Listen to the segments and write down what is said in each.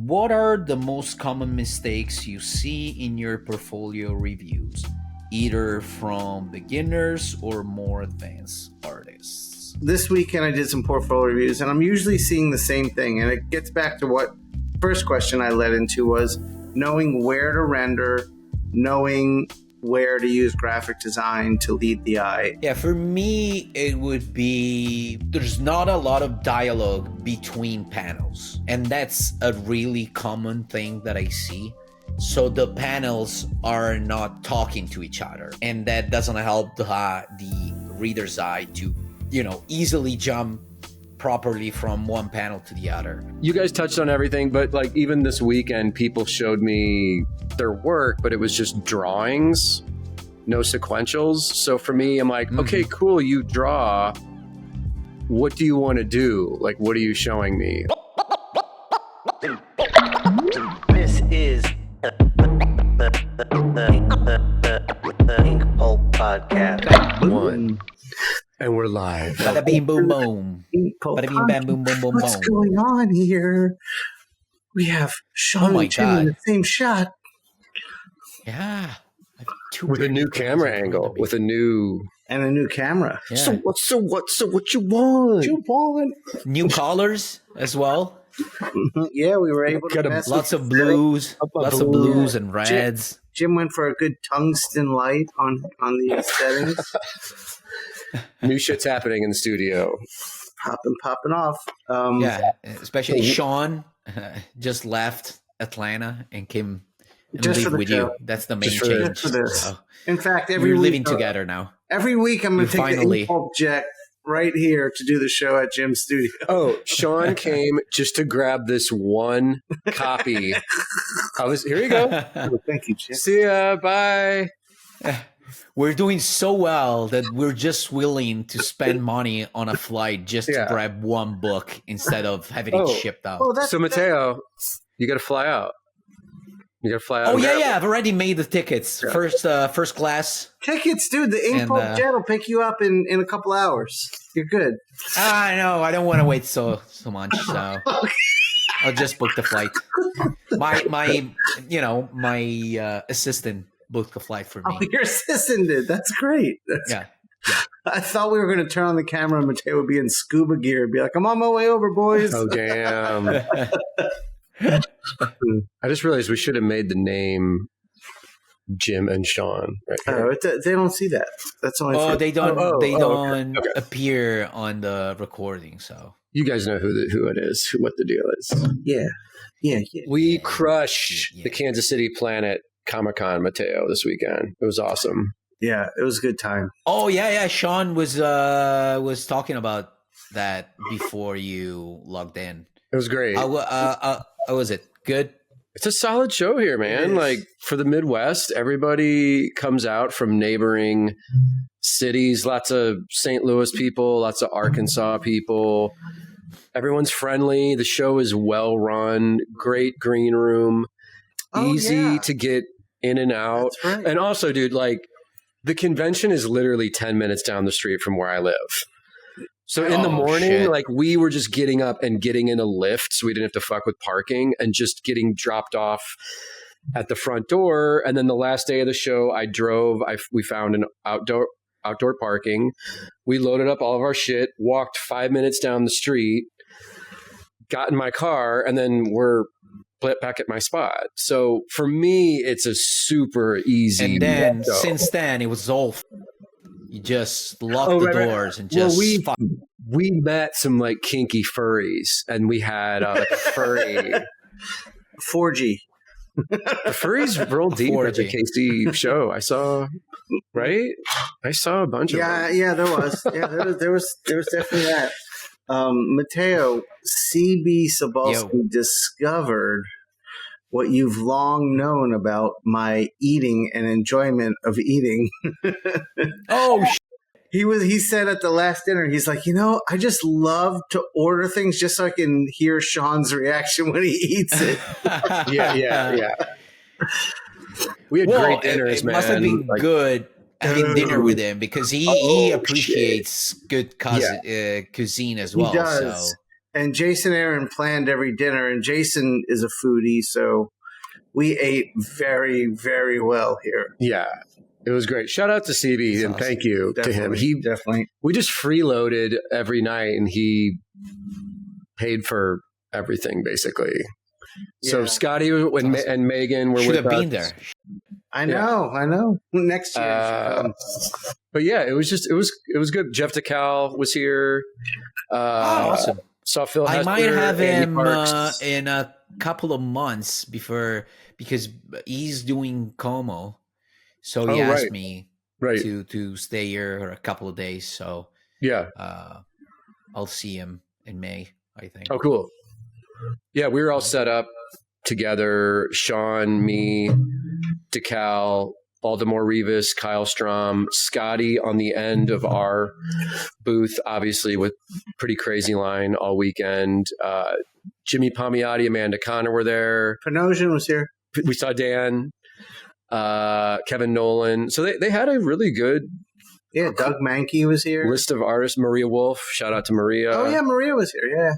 what are the most common mistakes you see in your portfolio reviews, either from beginners or more advanced artists? This weekend I did some portfolio reviews, and I'm usually seeing the same thing. And it gets back to what first question I led into was knowing where to render, knowing where to use graphic design to lead the eye. Yeah, for me, it would be there's not a lot of dialogue between panels. And that's a really common thing that I see. So the panels are not talking to each other. And that doesn't help the reader's eye to, easily jump properly from one panel to the other. You guys touched on everything, but like even this weekend, people showed me their work, but it was just drawings, no sequentials. So for me, I'm like, okay, cool, you draw. What do you want to do? Like, what are you showing me? This is the Inkpulp podcast. One. And we're live. Bada bing boom boom. Bada bing bam boom boom boom boom. What's going on here? We have Shawn and Jim in the same shot. Yeah. With a new camera angle. With a new... And a new camera. Yeah. So what you want? You want? New colors as well. Yeah, we were able to mess Lots with of blues. Lots of blues and reds. Jim went for a good tungsten light on the settings. New shit's happening in the studio. Popping off. Yeah, especially Shawn just left Atlanta and came and Just live for the with show. you. That's the main Just change. for this. So In fact, we're living together now. Every week I'm going to take finally- the Inkpulp jet right here to do the show at Jim's studio. Oh, Shawn came just to grab this one copy. Here you go. Oh, thank you, Jim. See ya. Bye. We're doing so well that we're just willing to spend money on a flight just to grab one book instead of having it shipped out. Oh, So Matteo, you got to fly out. You got to fly out. Oh yeah, I've already made the tickets. Yeah. First class. tickets, dude. The Inkpulp jet will pick you up in a couple hours. You're good. I know. I don't want to wait so much. So I'll just book the flight. My assistant booked the flight for me. Oh, your assistant did. That's great. Yeah. I thought we were going to turn on the camera and Matteo would be in scuba gear and be like, I'm on my way over, boys. Oh, damn. I just realized we should have made the name Jim and Shawn right here. They don't see that. That's only for... They don't okay. appear on the recording. So You guys know who it is, what the deal is. Yeah. We crushed the Kansas City Planet Comic-Con, Matteo, this weekend. It was awesome. Yeah, it was a good time. Oh yeah. Shawn was talking about that before you logged in. It was great. How was it? Good? It's a solid show here, man. Like for the Midwest, everybody comes out from neighboring cities. Lots of St. Louis people, lots of Arkansas people. Everyone's friendly. The show is well run. Great green room. Easy to get in and out. That's right. And also, dude, like the convention is literally 10 minutes down the street from where I live. So in the morning, like we were just getting up and getting in a lift so we didn't have to fuck with parking and just getting dropped off at the front door. And then the last day of the show, I drove. We found an outdoor parking. We loaded up all of our shit, walked 5 minutes down the street, got in my car, and then we're back at my spot. So for me, it's a super easy. And then since then, it was all. You just locked the doors and just. Well, we met some like kinky furries, and we had a furry 4G. The furries rolled deep at the KC show. I saw, right? I saw a bunch of them. Yeah, there was. Yeah, there was definitely that. Matteo, CB Sobolski discovered what you've long known about my eating and enjoyment of eating. He said at the last dinner, he's like, I just love to order things just so I can hear Shawn's reaction when he eats it. Yeah. We had great dinners, man. It must have been good having dinner with him because he appreciates good cuisine as well. He does. So. And Jason Aaron planned every dinner, and Jason is a foodie, so we ate very, very well here. Yeah. It was great. Shout out to CB and thank you to him. We just freeloaded every night and he paid for everything basically. Yeah. So Scotty and Megan were should with have been there. I know. Next year. But yeah, it was good. Jeff DeCal was here. Awesome. Saw Phil Hester, I might have him in a couple of months because he's doing Como. So he asked me to stay here for a couple of days. So yeah, I'll see him in May, I think. Oh, cool. Yeah, we were all set up together. Shawn, me, DeCal, Baltimore Rivas, Kyle Strom, Scotty on the end of our booth, obviously with pretty crazy line all weekend. Jimmy Palmiotti, Amanda Connor were there. Panosian was here. We saw Dan, Kevin Nolan. So they had a really good Doug Mankey was here. List of artists. Maria Wolf. Shout out to Maria. Oh yeah, Maria was here. Yeah.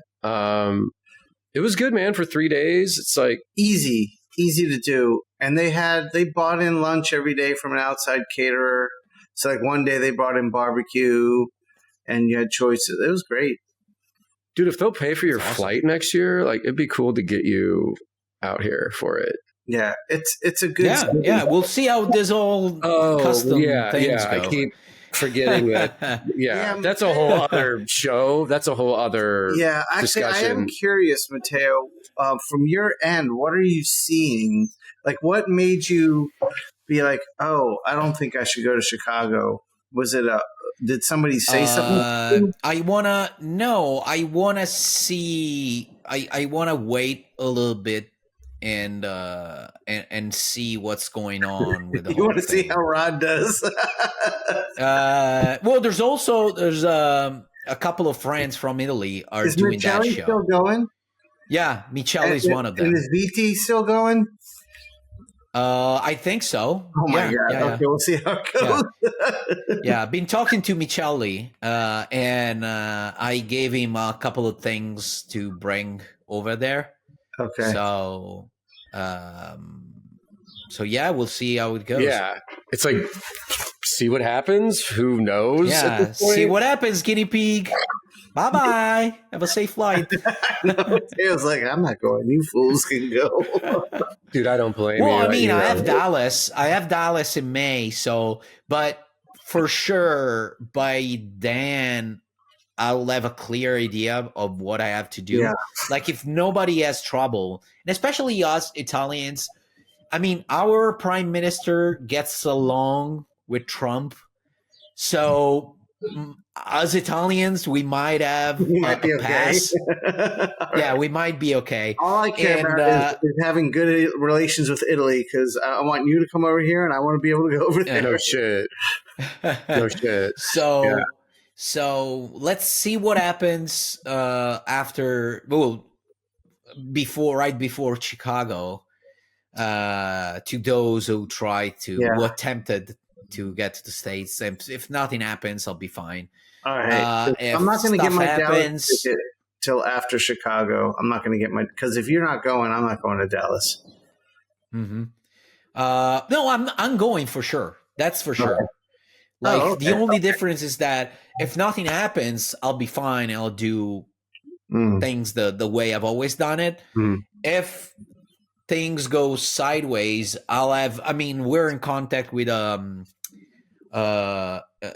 It was good, man. For 3 days, it's like easy to do. And they bought in lunch every day from an outside caterer. So like one day they brought in barbecue, and you had choices. It was great, dude. If they'll pay for your flight next year, like it'd be cool to get you out here for it. Yeah, it's a good. Yeah. We'll see how this all custom things go. I keep forgetting that. Yeah, that's a whole other show. That's a whole other Actually, discussion. I am curious, Matteo, from your end, what are you seeing? Like, what made you be like, oh, I don't think I should go to Chicago? Was it did somebody say something? I want to see, I want to wait a little bit and see what's going on with the whole You want to thing. see how Rod does? Well, there's a couple of friends from Italy are doing that show. Still going? Yeah, Michele is one of them. And is VT still going? I think so. Oh my god! Okay, we'll see how it goes. Yeah, I've been talking to Michele, and I gave him a couple of things to bring over there. Okay. So yeah, we'll see how it goes. Yeah, it's like see what happens. Who knows? Yeah, see what happens, guinea pig. Bye bye. Have a safe flight. It was like, I'm not going. You fools can go. Dude, I don't blame you. Well, I mean, I have Dallas. I have Dallas in May. So, but for sure, by then, I'll have a clear idea of what I have to do. Yeah. Like, if nobody has trouble, and especially us Italians, I mean, our prime minister gets along with Trump. So, as Italians, we might have a pass. Yeah, we might be okay. All I care about is having good relations with Italy, because I want you to come over here and I want to be able to go over there. No shit. No shit. So let's see what happens right before Chicago. To those who who attempted to get to the States, and if nothing happens, I'll be fine. All right. I'm not going to get my Dallas ticket till after Chicago. I'm not going to get because if you're not going, I'm not going to Dallas. Mm-hmm. No, I'm going for sure. That's for sure. Okay. The only difference is that if nothing happens, I'll be fine. I'll do things the way I've always done it. If things go sideways, we're in contact with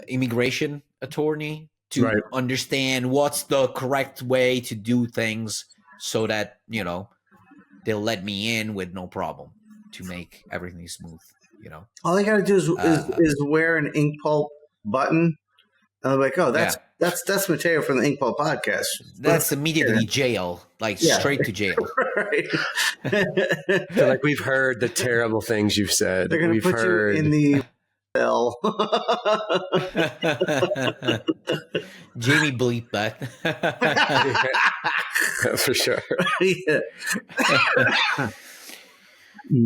immigration attorney to understand what's the correct way to do things so that, they'll let me in with no problem to make everything smooth, All they got to do is wear an Inkpulp button. And I'm like, oh, that's Matteo from the Inkpulp podcast. That's immediately jail, straight to jail. Right. So, we've heard the terrible things you've said. They're going to put you in the cell. Jamie bleep that. For sure.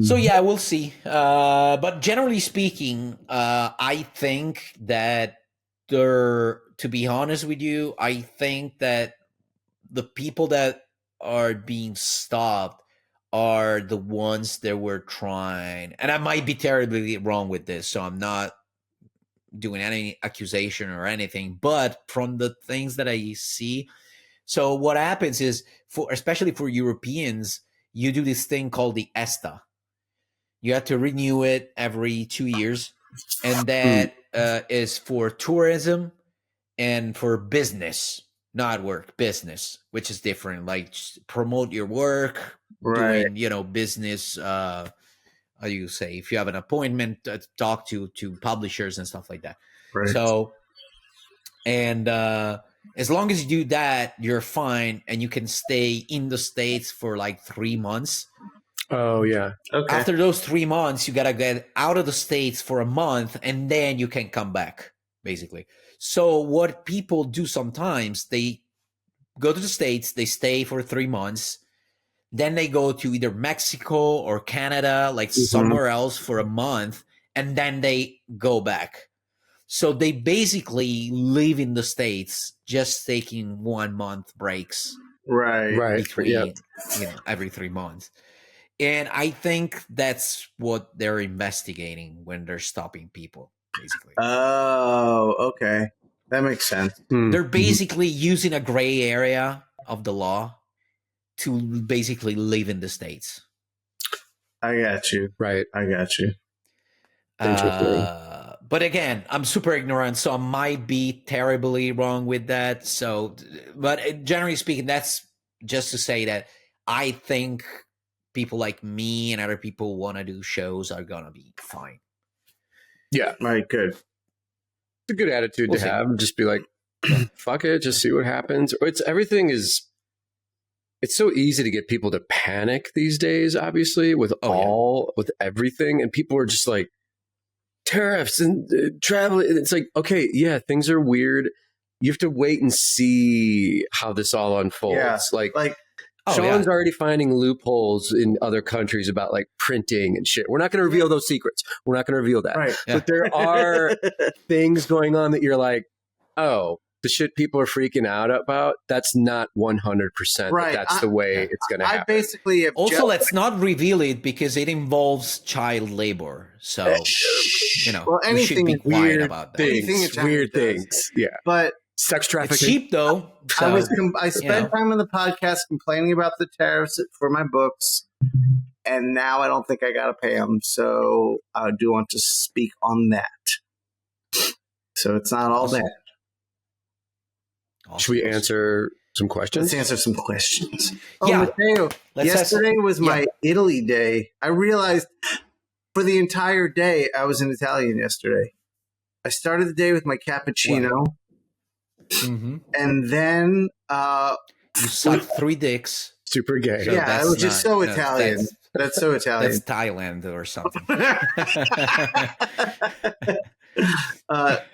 So yeah, we'll see. But generally speaking, I think that to be honest with you, I think that the people that are being stopped are the ones that were trying, and I might be terribly wrong with this, so I'm not doing any accusation or anything, but from the things that I see, so what happens is, especially for Europeans, you do this thing called the ESTA. You have to renew it every 2 years, and that is for tourism and for business, not work, business, which is different. Like promote your work, doing business. How do you say, if you have an appointment, talk to publishers and stuff like that. Right. So, and as long as you do that, you're fine, and you can stay in the States for like 3 months. Oh yeah. Okay. After those 3 months, you gotta get out of the States for a month, and then you can come back, basically. So what people do sometimes, they go to the States, they stay for 3 months, then they go to either Mexico or Canada, like somewhere else for a month, and then they go back. So they basically live in the States, just taking 1 month breaks. Right. Between, every 3 months. And I think that's what they're investigating when they're stopping people, basically. Oh, okay. That makes sense. They're basically using a gray area of the law to basically live in the States. I got you. Right. I got you. But again, I'm super ignorant, so I might be terribly wrong with that. So, but generally speaking, that's just to say that I think people like me and other people who want to do shows are going to be fine. Yeah. Right, good. It's a good attitude to have. Just be like, fuck it, just see what happens. It's so easy to get people to panic these days, obviously, with everything. And people are just like, tariffs and travel. It's like, okay, yeah, things are weird. You have to wait and see how this all unfolds. Yeah, like Shawn's already finding loopholes in other countries about like printing and shit. We're not going to reveal those secrets. We're not going to reveal that. Right. But there are things going on that you're like, oh, the shit people are freaking out about, that's not 100% right. That's the way it's going to happen. I basically have also, let's not reveal it because it involves child labor. So, we should be quiet about that. Weird things. Yeah. But sex trafficking. It's cheap, though. So, I spent time on the podcast complaining about the tariffs for my books, and now I don't think I got to pay them. So I do want to speak on that. So it's not all bad. Should we answer some questions? Let's answer some questions. Yeah. Matteo, yesterday was my Italy day. I realized for the entire day I was in Italian yesterday. I started the day with my cappuccino. Wow. Mm-hmm. And then you sucked 3 dicks. Super gay. So yeah, it was just so Italian. That's so Italian. That's Thailand or something.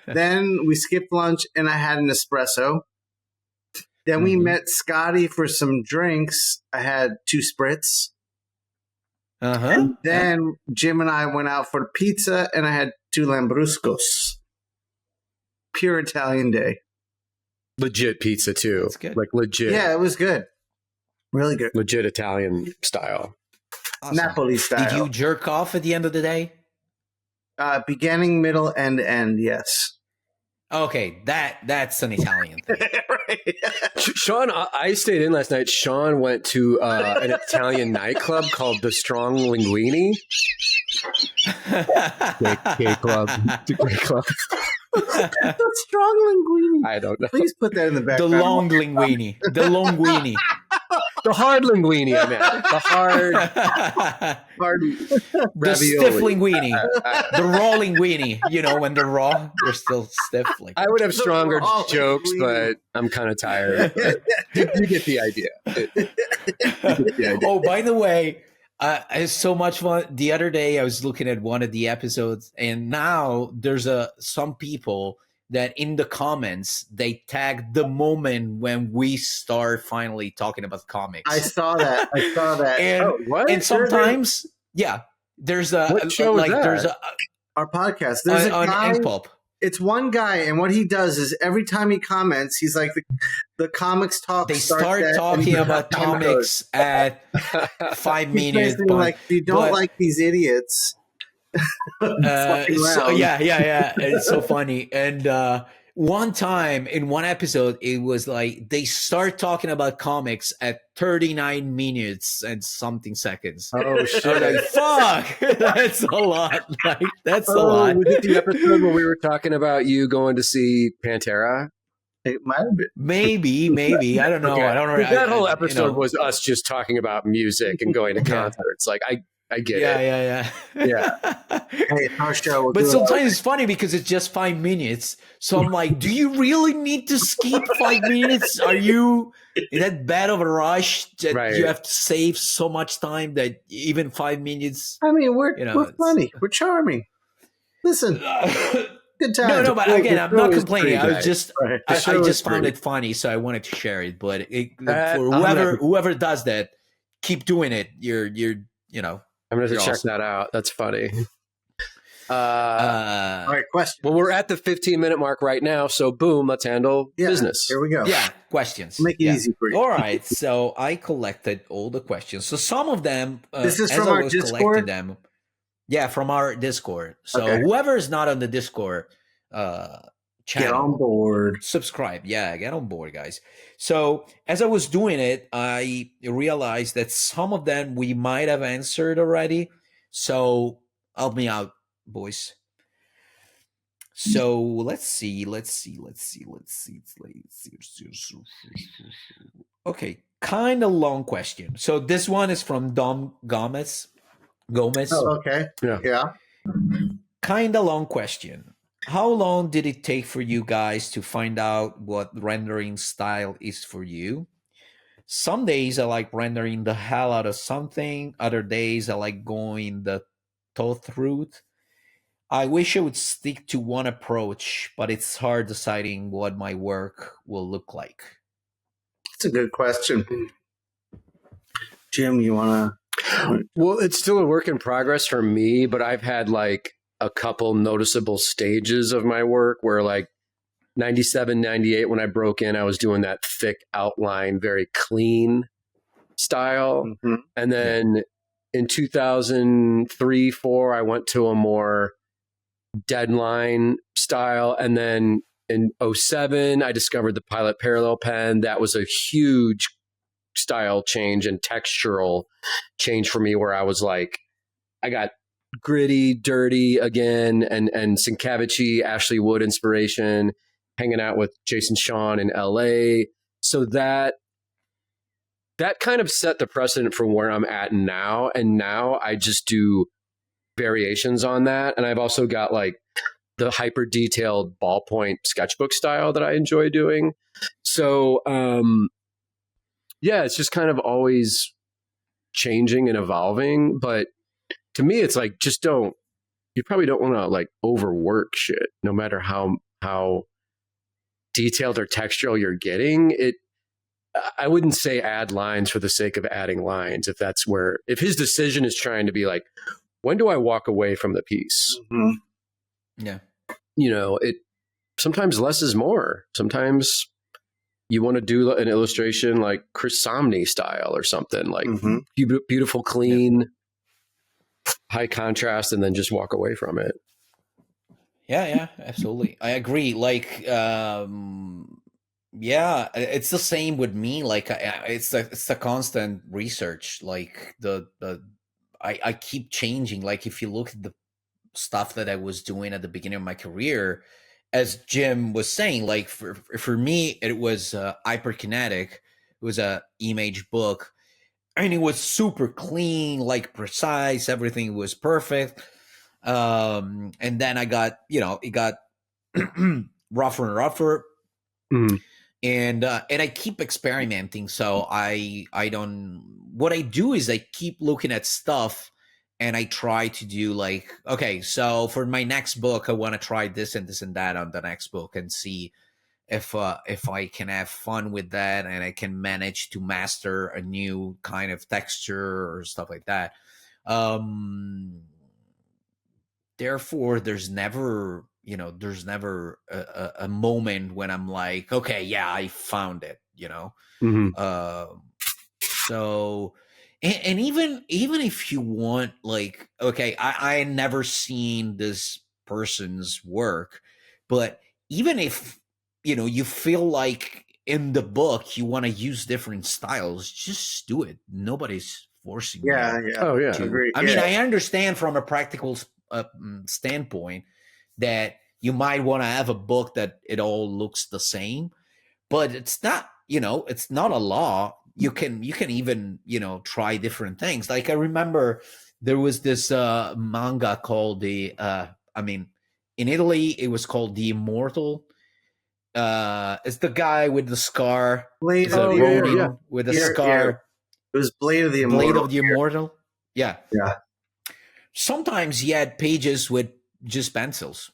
Then we skipped lunch and I had an espresso. Then we met Scotty for some drinks. I had 2 spritz. And then Jim and I went out for pizza and I had 2 lambruscos. Pure Italian day. Legit pizza too. That's good. Like legit. Yeah, it was good. Really good. Legit Italian style. Awesome. Napoli style. Did you jerk off at the end of the day? Beginning, middle, and end, yes. Okay, that's an Italian thing. Right. Shawn, I stayed in last night. Shawn went to an Italian nightclub called the Strong Linguini. Gay club. It's a great club. The Strong Linguini. I don't know. Please put that in the background. The long linguini. The linguini. The hard linguini, I meant. The hard The ravioli. stiff linguini. The raw linguini. When they're raw, they're still stiff. Like I would have stronger raw jokes, linguini. but I'm kind of tired. You get the idea. Oh, by the way, it's so much fun. The other day, I was looking at one of the episodes, and now there's some people that in the comments they tag the moment when we start finally talking about comics. I saw that. And, what? and sometimes, there's a What show is that? there's Our podcast. There's a on guy. Inkpulp. It's one guy, and what he does is every time he comments, he's like the comics talk. They start talking about comics at 5 minutes. But, like, if you don't like these idiots, it's so funny. And one time in one episode, it was like they start talking about comics at 39 minutes and something seconds. Oh shit! Like, fuck, that's a lot. Like, that's a lot. Was it the episode where we were talking about you going to see Pantera? It might have been. Maybe. I don't know. Okay. I don't know. That whole episode was us just talking about music and going to concerts. Like I get it. Yeah. Hey, our show. But sometimes it's funny because it's just 5 minutes. So I'm like, do you really need to skip 5 minutes? Are you in that bad of a rush that you have to save so much time that even 5 minutes? I mean, we're funny. We're charming. Listen. Good time. No, but again, I'm not complaining. I just found it funny, so I wanted to share it. But for whoever does that, keep doing it. You're I'm going to check that out. That's funny. All right, question. Well, we're at the 15-minute mark right now, so boom, let's handle business. Here we go. Yeah, questions. Make it easy for you. All right, so I collected all the questions. So some of them, this is from our Discord? Yeah, from our Discord. So whoever is not on the Discord channel, get on board. Subscribe. Yeah, get on board, guys. So as I was doing it, I realized that some of them we might have answered already. So help me out, boys. So let's see. Okay, kind of long question. So this one is from Dom Gomez. Oh, okay. Yeah. Kind of long question. How long did it take for you guys to find out what rendering style is for you? Some days I like rendering the hell out of something. Other days I like going the tough route. I wish I would stick to one approach, but it's hard deciding what my work will look like. That's a good question. Jim, you want to? Well, it's still a work in progress for me, but I've had like a couple noticeable stages of my work where like 97, 98, when I broke in, I was doing that thick outline, very clean style. Mm-hmm. And then in 2003, 4, I went to a more deadline style. And then in 07, I discovered the Pilot Parallel Pen. That was a huge style change and textural change for me, where I was like, I got gritty, dirty again, and Sienkiewicz, Ashley Wood inspiration, hanging out with Jason Shawn in LA. So that kind of set the precedent for where I'm at now. And now I just do variations on that. And I've also got like the hyper detailed ballpoint sketchbook style that I enjoy doing. So, it's just kind of always changing and evolving. But to me, it's like, you probably don't want to like overwork shit, no matter how detailed or textural you're getting. I wouldn't say add lines for the sake of adding lines. If his decision is trying to be like, when do I walk away from the piece? Mm-hmm. Yeah. Sometimes less is more. Sometimes you want to do an illustration like Chris Samnee style or something, like beautiful, clean, high contrast, and then just walk away from it. Yeah, absolutely. I agree. Like, it's the same with me. Like, it's the constant research. Like I keep changing. Like, if you look at the stuff that I was doing at the beginning of my career, as Jim was saying, like for me, it was hyperkinetic. It was a image book, and it was super clean, like precise. Everything was perfect. And then I got, it got rougher and rougher. Mm. And I keep experimenting. So what I do is I keep looking at stuff, and I try to do like, okay, so for my next book, I want to try this and this and that on the next book, and see if I can have fun with that, and I can manage to master a new kind of texture or stuff like that. Therefore, there's never, there's never a moment when I'm like, okay, yeah, I found it, so, and even if you want, like, okay, I never seen this person's work, but even if you feel like in the book you want to use different styles, just do it. Nobody's forcing you. Yeah. Oh yeah. Agreed. I mean, I understand from a practical standpoint that you might want to have a book that it all looks the same, but it's not. It's not a law. You can even try different things. Like, I remember there was this manga called in Italy it was called The Immortal. It's the guy with the scar. Blade of the Immortal. With a scar. It was Blade of the Immortal. Blade of the Immortal. Yeah. Yeah. Sometimes he had pages with just pencils.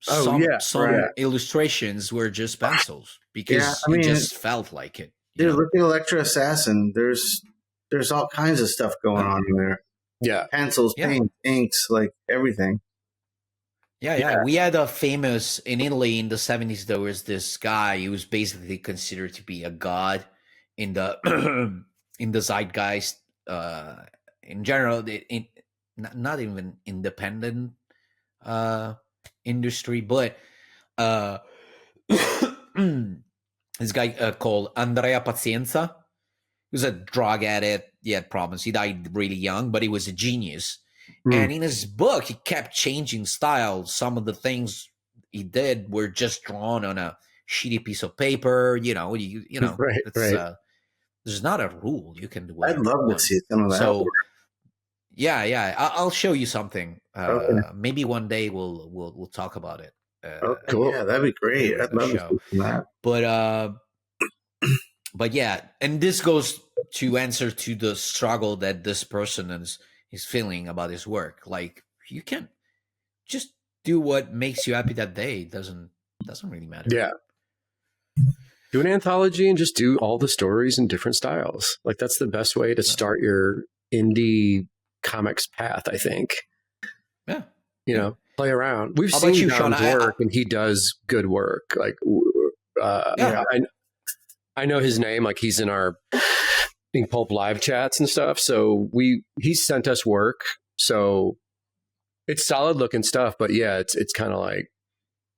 Some illustrations were just pencils because it just felt like it. Dude, look at Electro Assassin. There's all kinds of stuff going on in there. Yeah. Pencils, paint, inks, like everything. Yeah. We had a famous in Italy in the 70s. There was this guy who was basically considered to be a god in the in the zeitgeist. In general, not even independent industry, but this guy called Andrea Pazienza. He was a drug addict. He had problems. He died really young, but he was a genius. And in his book, he kept changing style. Some of the things he did were just drawn on a shitty piece of paper. Right. There's not a rule. You can do I'd love to see some of that. So, yeah. I'll show you something. Maybe one day we'll talk about it. Cool. Yeah, that'd be great. I'd love to see that. But yeah, and this goes to answer to the struggle that this person is feeling about his work. Like, you can just do what makes you happy that day. It doesn't really matter. Yeah. Do an anthology and just do all the stories in different styles. Like, that's the best way to start your indie comics path, I think. Yeah. Play around. We've seen John's work, and he does good work. Like, I know his name. Like, he's in our Inkpulp live chats and stuff. So he sent us work. So it's solid looking stuff. But yeah, it's kind of like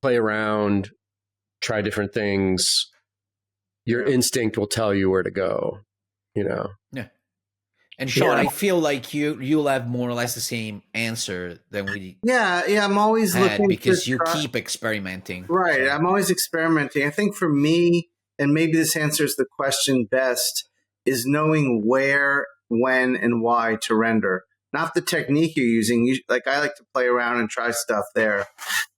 play around, try different things. Your instinct will tell you where to go. Yeah. And Shawn, I feel like you'll have more or less the same answer than we. Yeah. I'm always looking because you keep experimenting. Right. I'm always experimenting. I think for me, and maybe this answers the question best, is knowing where, when, and why to render. Not the technique you're using. I like to play around and try stuff there,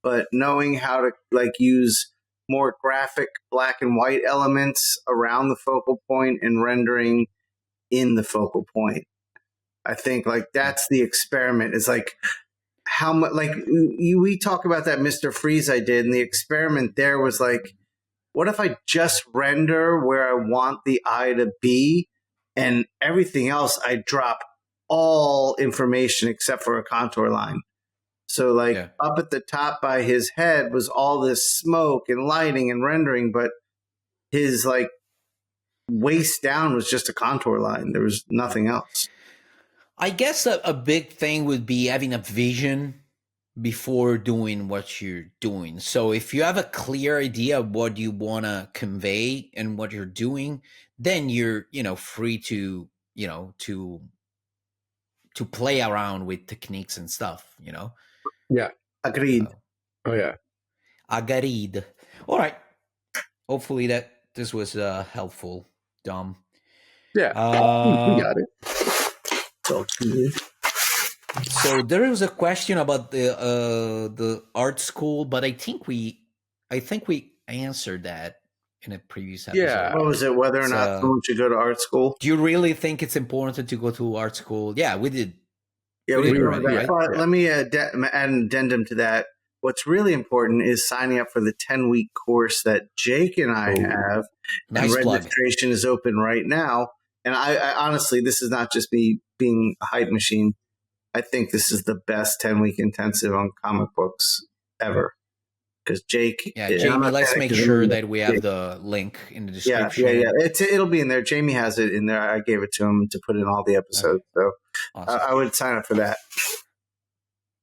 but knowing how to use more graphic black and white elements around the focal point and rendering in the focal point. I think that's the experiment. It's like how much, we talk about that Mr. Freeze I did, and the experiment there was like, what if I just render where I want the eye to be, and everything else I drop all information except for a contour line. So up at the top by his head was all this smoke and lighting and rendering, but his waist down was just a contour line. There was nothing else. I guess a big thing would be having a vision before doing what you're doing. So if you have a clear idea of what you want to convey and what you're doing, then you're, free to, to play around with techniques and stuff, Yeah. Agreed. Oh yeah. Agreed. All right. Hopefully this was helpful, Dom. Yeah. You got it. So there was a question about the art school, but I think we answered that in a previous episode. Yeah. What was it? Whether or not someone should go to art school? Do you really think it's important to go to art school? Yeah, we did. Yeah, we did. Right? But let me add an addendum to that. What's really important is signing up for the 10-week course that Jake and I have. Nice and registration is open right now. And I honestly, this is not just me being a hype machine. I think this is the best 10-week intensive on comic books ever. Because Jake, yeah, Jamie, let's make sure that we have the link in the description. Yeah. It'll be in there. Jamie has it in there. I gave it to him to put in all the episodes. Okay. So awesome. I would sign up for that.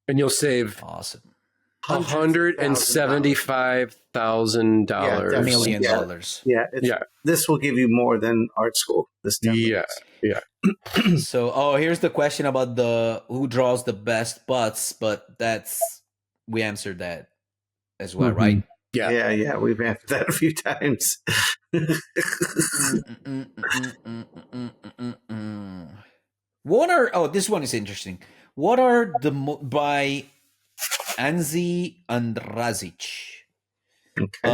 And you'll save $175,000. $1 million. Yeah. This will give you more than art school. This Yeah. So, here's the question about who draws the best butts, but we answered that as well, right? Yeah. We've answered that a few times. This one is interesting. What are by Anzi and Razic? Okay.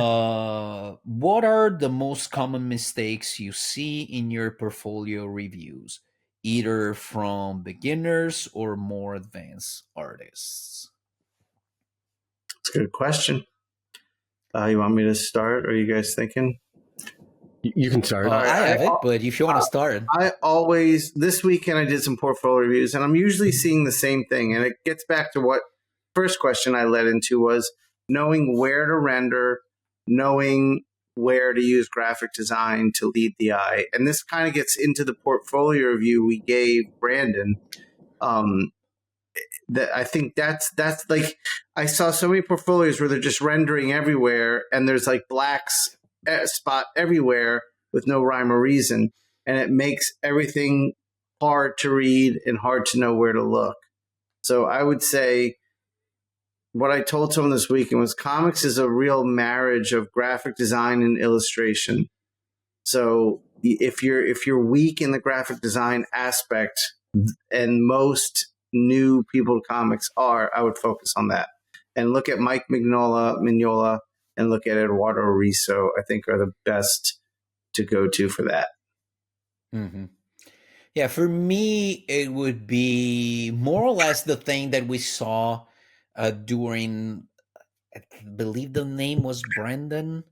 What are the most common mistakes you see in your portfolio reviews, either from beginners or more advanced artists? That's a good question. You want me to start? Or are you guys thinking? You can start. I have it, but if you want to start. This weekend I did some portfolio reviews, and I'm usually seeing the same thing. And it gets back to what first question I led into was knowing where to render, knowing where to use graphic design to lead the eye. And this kind of gets into the portfolio review we gave Brandon. That I think that's like, I saw so many portfolios where they're just rendering everywhere and there's like blacks spot everywhere with no rhyme or reason. And it makes everything hard to read and hard to know where to look. So I would say what I told someone this weekend was comics is a real marriage of graphic design and illustration. So if you're weak in the graphic design aspect, and most new people to comics are, I would focus on that and look at Mike Mignola and look at Eduardo Riso. I think are the best to go to for that. Mm-hmm. Yeah, for me, it would be more or less the thing that we saw during, I believe the name was Brandon,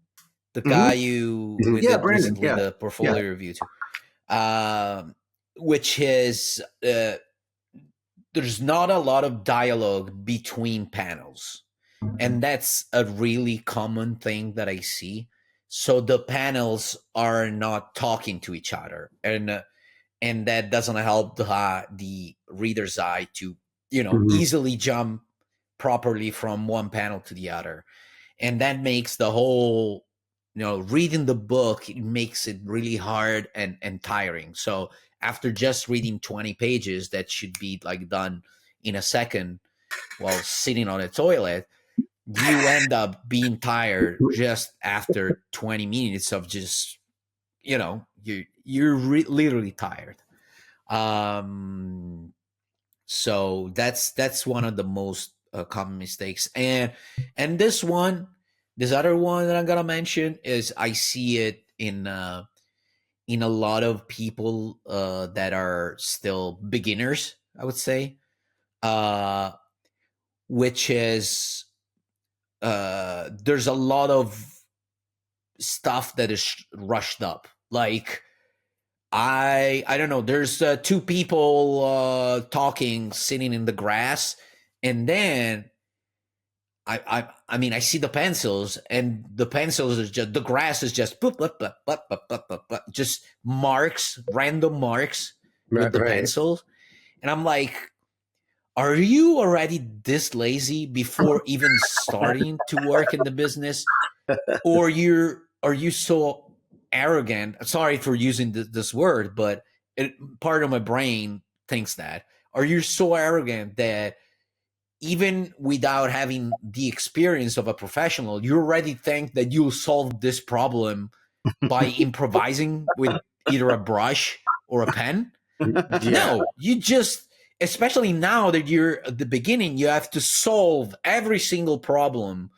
the guy who did recently the portfolio review too, which is there's not a lot of dialogue between panels, and that's a really common thing that I see. So the panels are not talking to each other, and that doesn't help the reader's eye to easily jump properly from one panel to the other. And that makes the whole, reading the book, it makes it really hard and tiring. So after just reading 20 pages that should be like done in a second while sitting on a toilet, you end up being tired just after 20 minutes of just, you're literally tired. So that's one of the most common mistakes. And this other one that I'm gonna mention is I see it in a lot of people that are still beginners, I would say, which is there's a lot of stuff that is rushed up. Like I don't know. There's two people talking, sitting in the grass, and then I mean I see the pencils, and the pencils is just, the grass is just just marks, random marks with the pencils, and I'm like, are you already this lazy before even starting to work in the business, or are you so arrogant? Sorry for using this word, but part of my brain thinks that. Are you so arrogant that even without having the experience of a professional, you already think that you'll solve this problem by improvising with either a brush or a pen? No, you just, especially now that you're at the beginning, you have to solve every single problem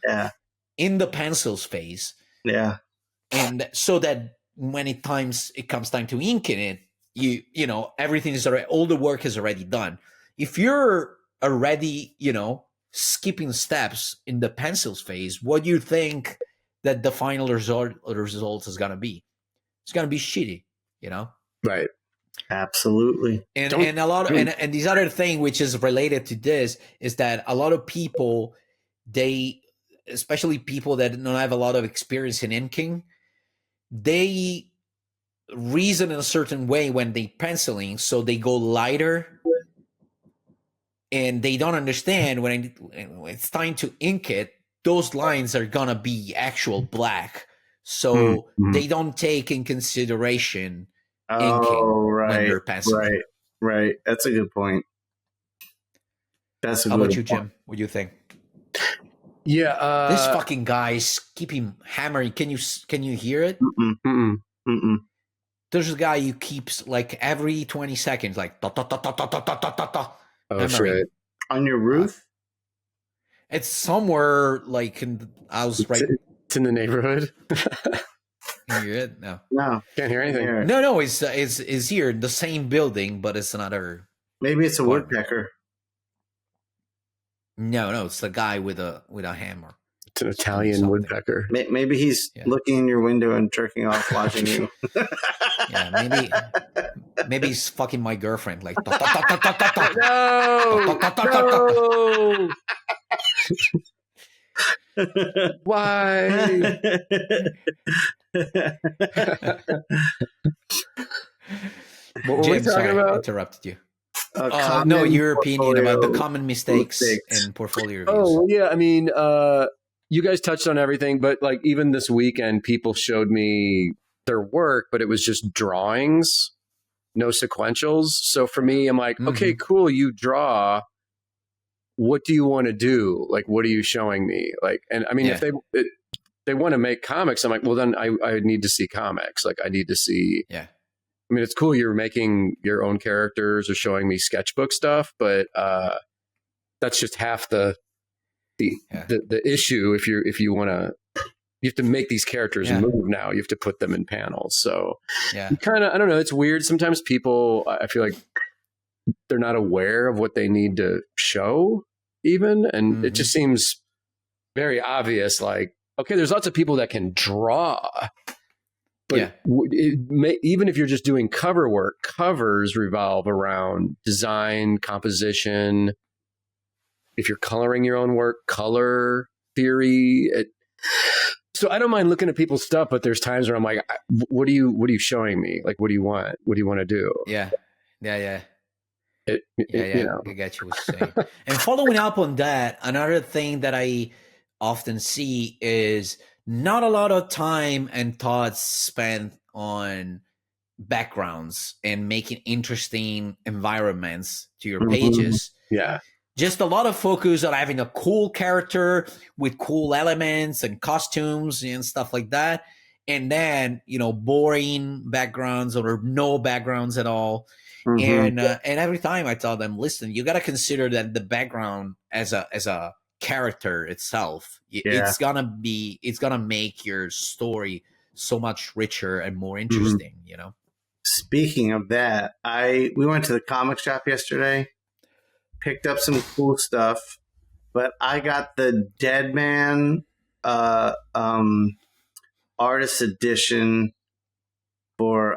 in the pencils phase. Yeah. And so that when it comes time to inking it, you know everything is already, all the work is already done. If you're already skipping steps in the pencils phase, what do you think that the final result is gonna be? It's gonna be shitty, Right. Absolutely. And a lot of, and this other thing which is related to this is that a lot of people, they especially people that don't have a lot of experience in inking, they reason in a certain way when they penciling, so they go lighter, and they don't understand when it's time to ink it, those lines are gonna be actual black, so they don't take in consideration inking when they're penciling. Right. That's a good point. That's a How good about you, point. Jim? What do you think? Yeah, This fucking guy's keeping hammering. Can you hear it? Mm-mm. There's a guy who keeps like every 20 seconds, like ta ta ta ta ta ta ta ta ta, oh hammering. shit, On your roof? It's somewhere like in the house, right? it's in the neighborhood. Can you hear it? No. No. Can't hear anything. Here. No, it's here in the same building, but it's another. Maybe it's a What? woodpecker. No, it's the guy with a hammer. It's an Italian Something. woodpecker. Maybe he's looking in your window and jerking off, watching you. Yeah, maybe he's fucking my girlfriend. Like ta, ta, ta, ta, ta, ta, ta. No, Ta, ta, ta, ta, ta, no. Why? What were we Jim, talking sorry, I about? interrupted you. Common No, your opinion about the portfolio common mistakes mistakes. in portfolio reviews. Oh, yeah. I mean, you guys touched on everything, but like even this weekend, people showed me their work, but it was just drawings, no sequentials. So for me, I'm like, okay, cool. You draw. What do you want to do? Like, what are you showing me? Like, and I mean, if they want to make comics, I'm like, well, then I need to see comics. Like, I need to see. Yeah. I mean, it's cool you're making your own characters or showing me sketchbook stuff, but that's just half the issue. If you want to, you have to make these characters move now. You have to put them in panels. So you kind of, I don't know. It's weird. Sometimes people, I feel like they're not aware of what they need to show even. And it just seems very obvious. Like, okay, there's lots of people that can draw. But even if you're just doing cover work, covers revolve around design, composition. If you're coloring your own work, color theory. So I don't mind looking at people's stuff, but there's times where I'm like, what are you showing me? Like, what do you want? What do you want to do? Yeah. You know. I get you what you're saying. And following up on that, another thing that I often see is not a lot of time and thoughts spent on backgrounds and making interesting environments to your pages. Yeah. Just a lot of focus on having a cool character with cool elements and costumes and stuff like that. And then, boring backgrounds or no backgrounds at all. And every time I tell them, listen, you got to consider that the background as a character itself, it's gonna make your story so much richer and more interesting. Speaking of that, we went to the comic shop yesterday, picked up some cool stuff, but I got the Dead Man artist edition for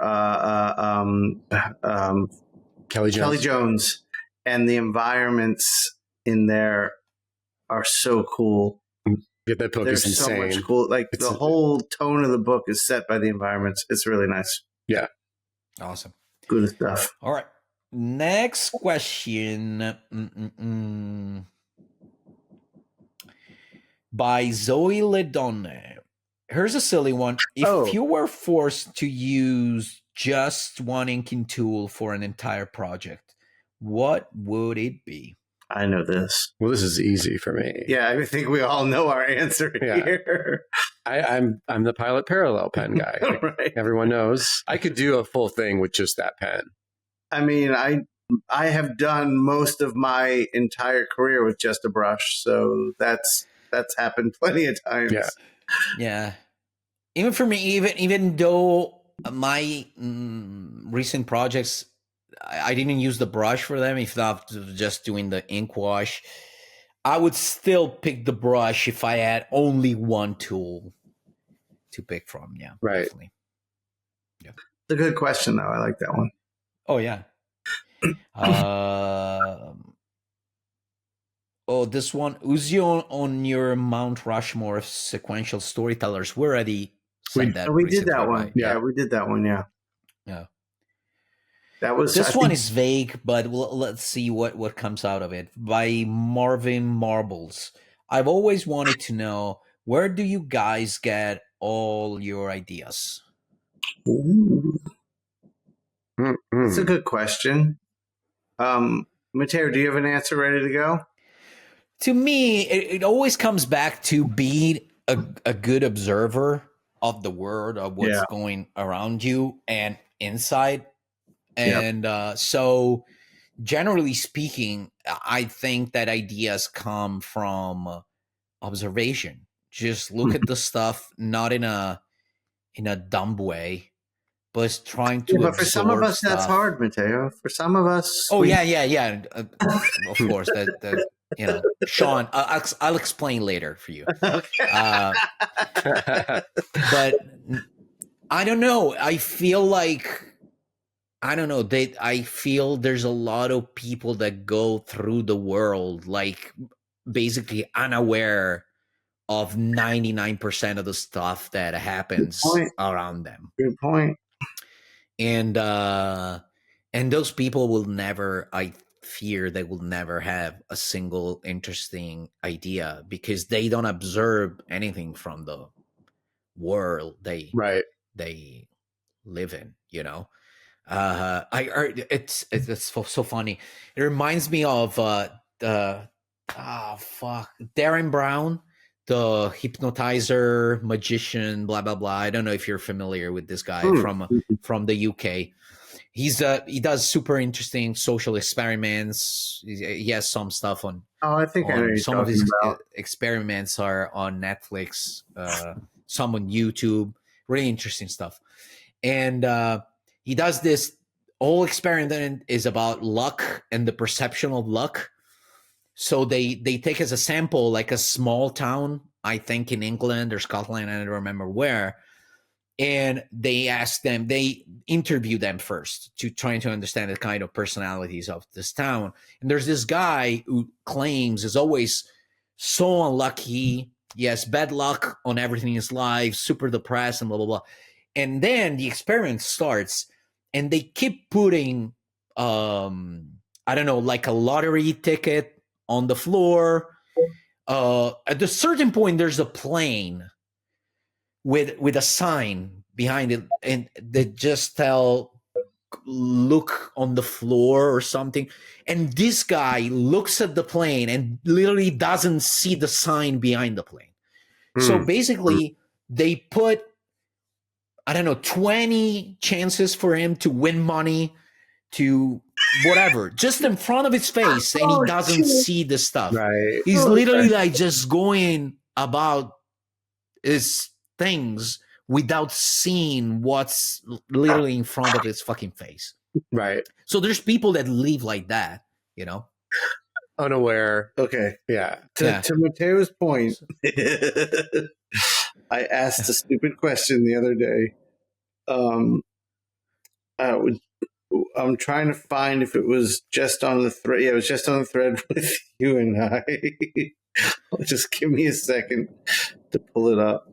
Kelly Jones, and the environments in there are so cool. Yeah, that book is insane. So much cool. Like the whole tone of the book is set by the environments. It's really nice. Yeah. Awesome. Good stuff. All right. Next question. By Zoe Ledonne. Here's a silly one. If you were forced to use just one inking tool for an entire project, what would it be? I know this. Well, this is easy for me. Yeah, I think we all know our answer here. I'm the Pilot Parallel pen guy. Right. Everyone knows. I could do a full thing with just that pen. I mean, I have done most of my entire career with just a brush, so that's happened plenty of times. Yeah. Even for me, even though my recent projects, I didn't use the brush for them, if not just doing the ink wash, I would still pick the brush if I had only one tool to pick from. Yeah, right. Definitely. Yeah. It's a good question, though. I like that one. Oh, yeah. Oh, this one, Uzi on your Mount Rushmore of sequential storytellers. We already said that. We did that recently, one. right? Yeah, we did that one. Yeah. Yeah. That was This one is vague, but let's see what comes out of it. By Marvin Marbles. I've always wanted to know, where do you guys get all your ideas? That's a good question. Matteo, do you have an answer ready to go? To me, it always comes back to being a good observer of the world, of what's going around you and inside. And so, generally speaking, I think that ideas come from observation. Just look at the stuff, not in a dumb way, but trying to absorb but for some of us, stuff. that's hard, Matteo. For some of us, Oh, yeah. Of course, that Shawn, I'll explain later for you. But I don't know. I feel like, I don't know. I feel there's a lot of people that go through the world like basically unaware of 99% of the stuff that happens around them. Good point. And those people will never, I fear they will never have a single interesting idea because they don't observe anything from the world they live in, it's so funny. It reminds me of Darren Brown, the hypnotizer, magician, blah blah blah. I don't know if you're familiar with this guy from the UK. He does super interesting social experiments. He has some stuff on. Oh, I think I know some of his experiments are on Netflix, some on YouTube. Really interesting stuff, and he does this whole experiment is about luck and the perception of luck. So they take as a sample like a small town, I think in England or Scotland, I don't remember where. And they interview them first to trying to understand the kind of personalities of this town. And there's this guy who claims is always so unlucky. He has bad luck on everything in his life, super depressed and blah, blah, blah. And then the experiment starts and they keep putting, I don't know, like a lottery ticket on the floor. At a certain point, there's a plane with a sign behind it, and they just look on the floor or something. And this guy looks at the plane and literally doesn't see the sign behind the plane. So basically, they put, I don't know, 20 chances for him to win money, to whatever, just in front of his face, and he doesn't see the stuff. Right. He's literally like just going about his things without seeing what's literally in front of his fucking face. Right. So there's people that live like that, unaware. Okay. Yeah. To Matteo's point, I asked a stupid question the other day. I'm trying to find if it was just on the thread. Yeah, it was just on the thread with you and I. Just give me a second to pull it up.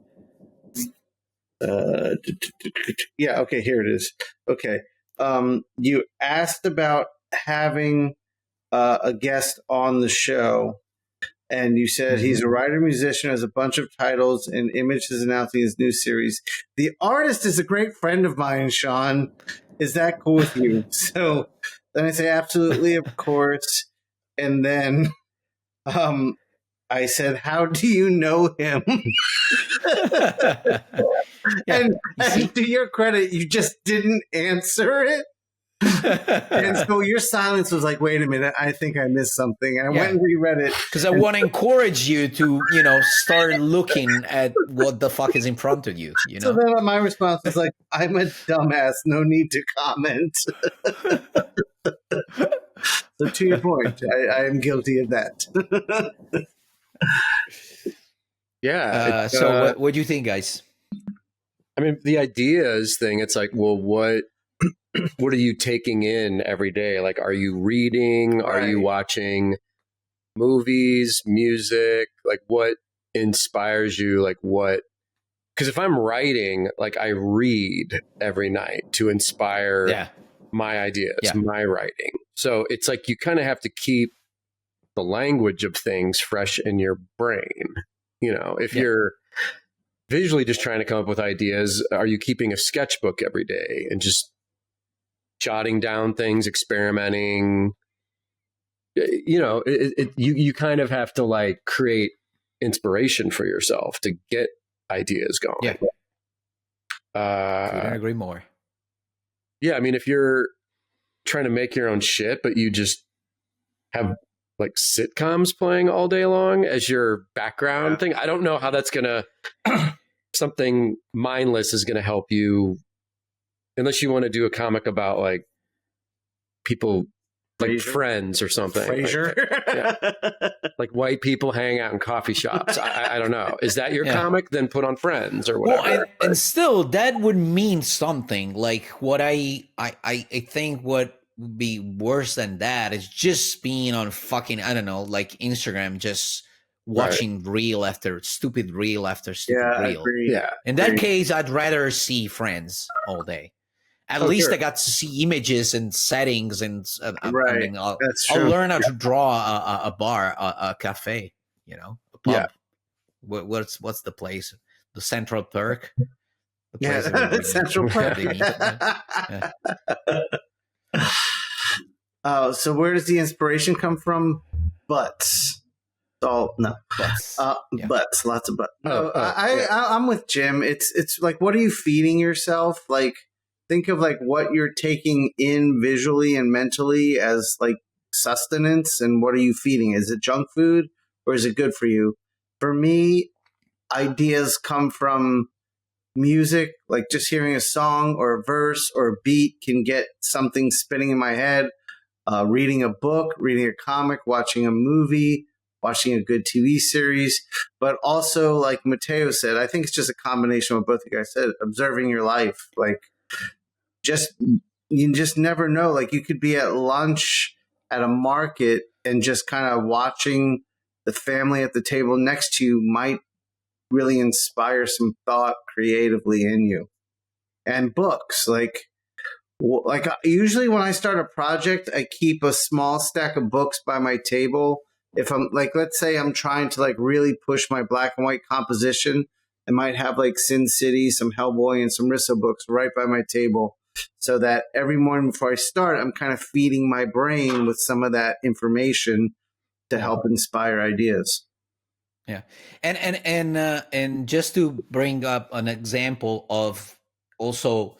Yeah, okay, here it is. Okay. You asked about having a guest on the show, and you said he's a writer, musician, has a bunch of titles, and Image is announcing his new series. The artist is a great friend of mine, Shawn. Is that cool with you? So then I say, absolutely, of course. And then I said, how do you know him? And to your credit, you just didn't answer it. And so your silence was like, wait a minute, I think I missed something. And I went and reread it. Because I want to encourage you to, start looking at what the fuck is in front of you. So then my response was like, I'm a dumbass, no need to comment. So to your point, I am guilty of that. Yeah. So what do you think, guys? I mean, the ideas thing, it's like, well, what are you taking in every day? Like, are you reading? Right. Are you watching movies, music, like what inspires you, like what, because if I'm writing, like I read every night to inspire my ideas, my writing. So it's like you kind of have to keep the language of things fresh in your brain. You know, if you're visually just trying to come up with ideas, are you keeping a sketchbook every day and just jotting down things, experimenting? You know, you kind of have to like create inspiration for yourself to get ideas going. Couldn't agree more. Yeah, I mean, if you're trying to make your own shit, but you just have like sitcoms playing all day long as your background thing, I don't know how that's gonna something mindless is gonna help you, unless you want to do a comic about like people like Frasier? Friends or something. Frasier? Like white people hang out in coffee shops. I don't know. Is that your comic? Then put on Friends or whatever. Well, and still, that would mean something. Like what I think what would be worse than that is just being on fucking, I don't know, like Instagram, just watching reel after stupid reel after stupid reel. In that case, I'd rather see Friends all day. At least I got to see images and settings, and I mean, I'll learn how to draw a bar, a cafe, you know, a pub. What's the place? The Central Perk. The Central Perk. So where does the inspiration come from? Butts. Oh no, butts. Butts. Lots of butts. I'm with Jim. It's like, what are you feeding yourself? Like, think of like what you're taking in visually and mentally as like sustenance, and what are you feeding? Is it junk food or is it good for you? For me, ideas come from music, like just hearing a song or a verse or a beat can get something spinning in my head. Reading a book, reading a comic, watching a movie, watching a good TV series, but also like Matteo said, I think it's just a combination of what both of you guys said, observing your life. Like, you just never know. Like, you could be at lunch at a market and just kind of watching the family at the table next to you might really inspire some thought creatively in you. And books, like usually when I start a project, I keep a small stack of books by my table. If I'm like, let's say I'm trying to like really push my black and white composition, I might have like Sin City, some Hellboy, and some Risso books right by my table, so that every morning before I start, I'm kind of feeding my brain with some of that information to help inspire ideas. Yeah, and just to bring up an example of also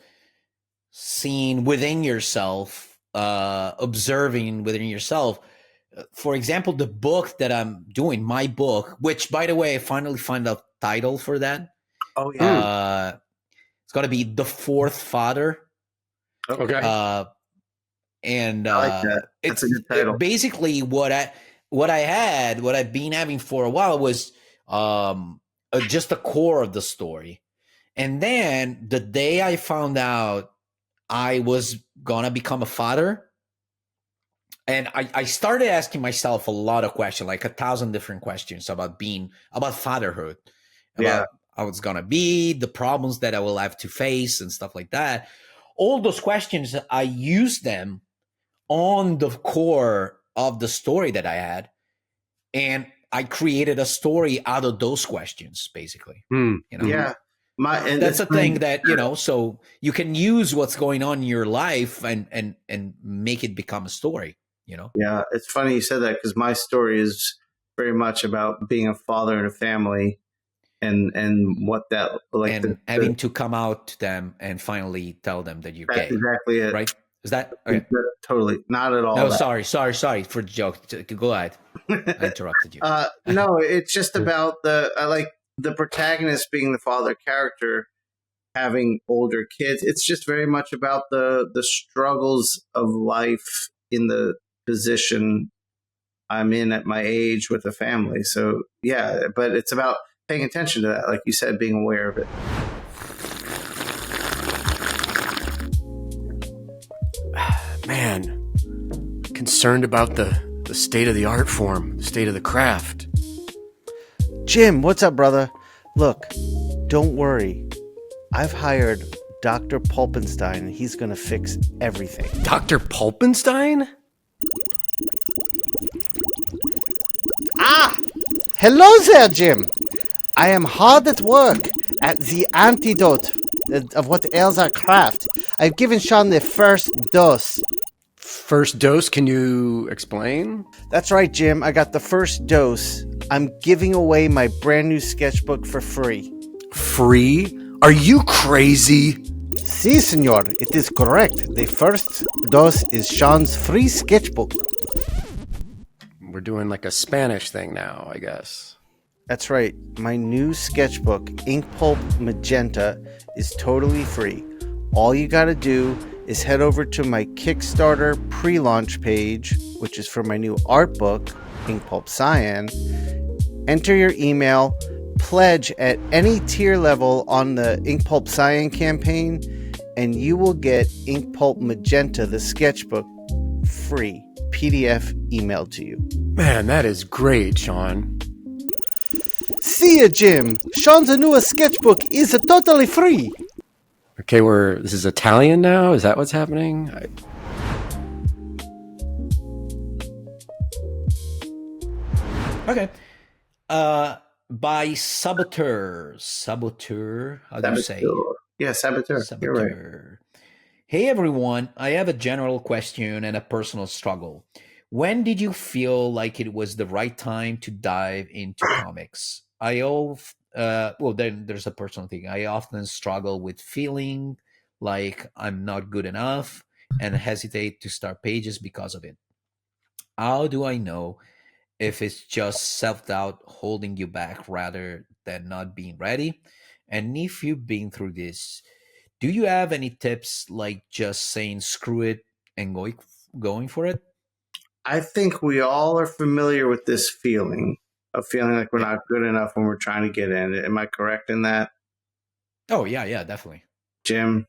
seeing within yourself, observing within yourself. For example, the book that I'm doing, my book, which, by the way, I finally found a title for that. Oh, yeah. It's going to be The Fourth Father. Okay. And I like that. That's a good title. Basically, what I've been having for a while was just the core of the story. And then the day I found out I was going to become a father, and I started asking myself a lot of questions, like 1,000 different questions about fatherhood, about how it's going to be, the problems that I will have to face and stuff like that. All those questions, I used them on the core of the story that I had. And I created a story out of those questions, basically. You know? Yeah. That's a thing that, you know, so you can use what's going on in your life and make it become a story, you know? Yeah, it's funny you said that, because my story is very much about being a father in a family and what that, like, and having to come out to them and finally tell them that you're gay. That's exactly it. Right? Is that okay? Totally not at all? No, sorry for the joke. Go ahead. I interrupted you. No, it's just about the protagonist being the father character, having older kids. It's just very much about the struggles of life in the position I'm in at my age with a family. So yeah, but it's about paying attention to that, like you said, being aware of it. Man, concerned about the the state of the art form, the state of the craft. Jim, what's up, brother? Look, don't worry. I've hired Dr. Pulpenstein, and he's going to fix everything. Dr. Pulpenstein? Ah! Hello there, Jim. I am hard at work at the antidote of what ails our craft. I've given Shawn the first dose. First dose? Can you explain? That's right, Jim. I got the first dose. I'm giving away my brand new sketchbook for free. Free? Are you crazy? Si, senor. It is correct. The first dose is Shawn's free sketchbook. We're doing like a Spanish thing now, I guess. That's right. My new sketchbook, Inkpulp Magenta, is totally free. All you gotta do is head over to my Kickstarter pre-launch page, which is for my new art book, Inkpulp Cyan. Enter your email, pledge at any tier level on the Inkpulp Cyan campaign, and you will get Inkpulp Magenta, the sketchbook, free PDF emailed to you. Man, that is great, Shawn. See ya, Jim. Shawn's newest sketchbook is totally free. Okay, this is Italian now? Is that what's happening? Okay. By Saboteur. How do you say? Yeah, Saboteur. You're right. Hey everyone, I have a general question and a personal struggle. When did you feel like it was the right time to dive into comics? Then there's a personal thing. I often struggle with feeling like I'm not good enough and hesitate to start pages because of it. How do I know if it's just self-doubt holding you back rather than not being ready? And if you've been through this, do you have any tips like just saying screw it and going for it? I think we all are familiar with this feeling of feeling like we're not good enough when we're trying to get in. Am I correct in that? Oh, yeah, definitely. Jim,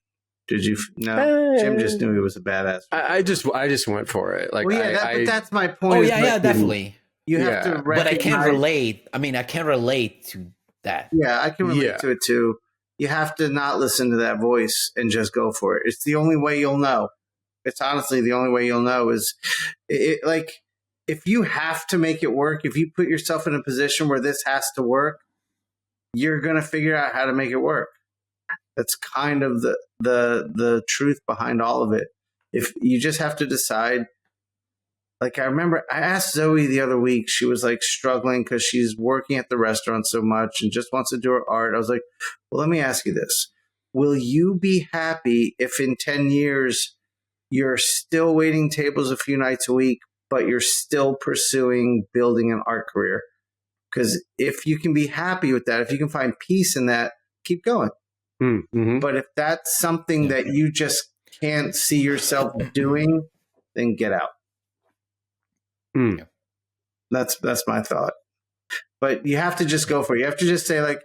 did you? No, Jim just knew he was a badass. I just went for it. Like, well, yeah, but that's my point. Oh, yeah, definitely. You have to recognize. But I can't relate. I mean, I can't relate to that. Yeah, I can relate to it too. You have to not listen to that voice and just go for it. It's the only way you'll know. It's honestly the only way you'll know is like if you have to make it work, if you put yourself in a position where this has to work, you're going to figure out how to make it work. That's kind of the truth behind all of it. If you just have to decide. Like I remember I asked Zoe the other week, she was like struggling because she's working at the restaurant so much and just wants to do her art. I was like, well, let me ask you this. Will you be happy if in 10 years you're still waiting tables a few nights a week, but you're still pursuing building an art career? Because if you can be happy with that, if you can find peace in that, keep going. Mm-hmm. But if that's something that you just can't see yourself doing, then get out. Mm. That's my thought. But you have to just go for it. You have to just say, like,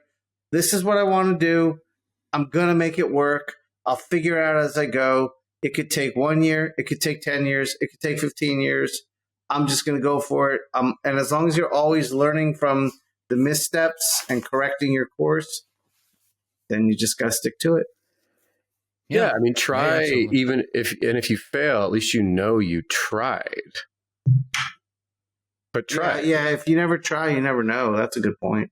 this is what I want to do. I'm going to make it work. I'll figure it out as I go. It could take 1 year. It could take 10 years. It could take 15 years. I'm just going to go for it. And as long as you're always learning from the missteps and correcting your course, then you just got to stick to it. Yeah, I mean, try even if you fail, at least you know you tried. But try. Yeah, if you never try, you never know. That's a good point.